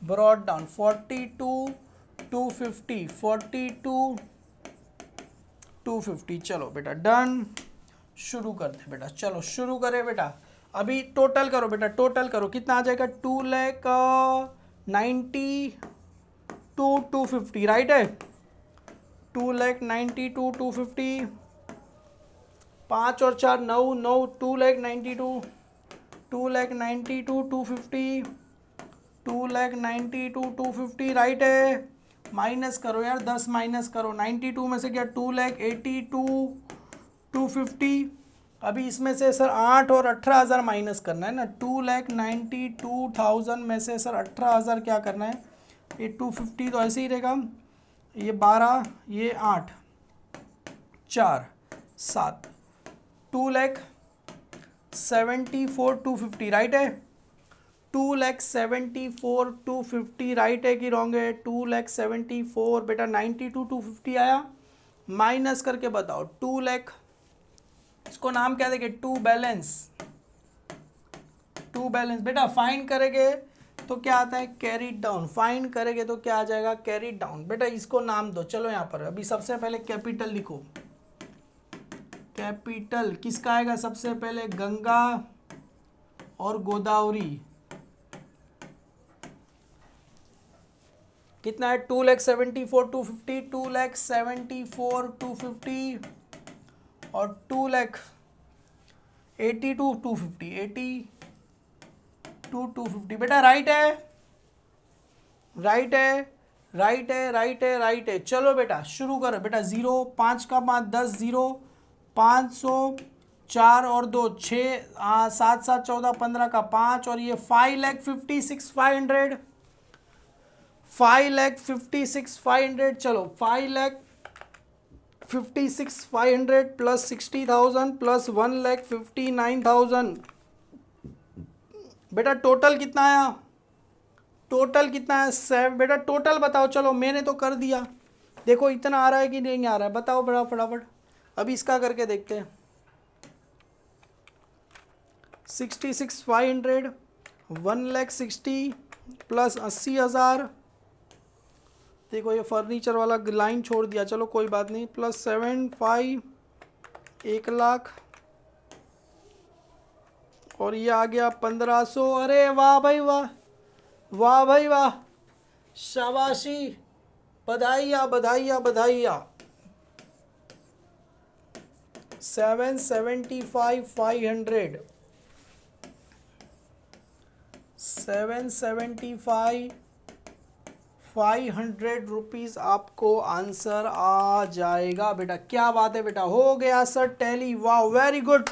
ब्रॉड डाउन 42,250, 42,250। चलो बेटा डन, शुरू करते बेटा, चलो शुरू करें बेटा। अभी टोटल करो बेटा, टोटल करो कितना आ जाएगा, 2,92,250 राइट है, 2,92,250, 5 और 4 9 9, 2,92,250, 2,92,250 राइट है। माइनस करो यार, 10 माइनस करो, 92 में से क्या, 2,82,250। अभी इसमें से सर 8 और 18,000 माइनस करना है ना, 2,92,000 में से सर 18,000 क्या करना है, ये 250 तो ऐसे ही रहेगा, ये 12, ये 8, 4, 7, 2,74,250 राइट है, 2,74,250 राइट है कि रॉन्ग है, 2,74 बेटा, 92,250 आया, माइनस करके बताओ 2 लाख, इसको नाम क्या देंगे, टू बैलेंस, टू बैलेंस बेटा। फाइंड करेंगे तो क्या आता है, कैरी डाउन, फाइंड करेंगे तो क्या आ जाएगा, कैरी डाउन बेटा। इसको नाम दो, चलो यहाँ पर अभी सबसे पहले कैपिटल लिखो, कैपिटल किसका आएगा, सबसे पहले गंगा और गोदावरी, कितना है, 2,74,250, 2,74,250 और 2,82,250, 82,250 बेटा राइट है, राइट है, राइट है, राइट है, राइट है। चलो बेटा शुरू करो बेटा, 0, 5 का 5 10, 0, 500, 4 और 2 6, 7 7 14, 15 का 5 और ये 5,56,500, 5,56,500। चलो 5,56,500 प्लस 60,000 प्लस 1,59,000 बेटा, टोटल कितना आया, टोटल कितना है, 7 बेटा, टोटल बताओ। चलो मैंने तो कर दिया, देखो इतना आ रहा है कि नहीं आ रहा है, बताओ बड़ा फटाफट। अभी इसका करके देखते हैं, 66,500, 1,60,000 प्लस 80,000, देखो ये फर्नीचर वाला लाइन छोड़ दिया, चलो कोई बात नहीं, प्लस 7,5, 1 लाख, और ये आ गया 1,500। अरे वाह भाई वाह, वाह भाई वाह, शाबाशी, बधाइयाँ बधाइयाँ बधाइयाँ। 775,500, 775,500 रुपीज़ आपको आंसर आ जाएगा बेटा। क्या बात है बेटा, हो गया सर टैली, वाह वेरी गुड।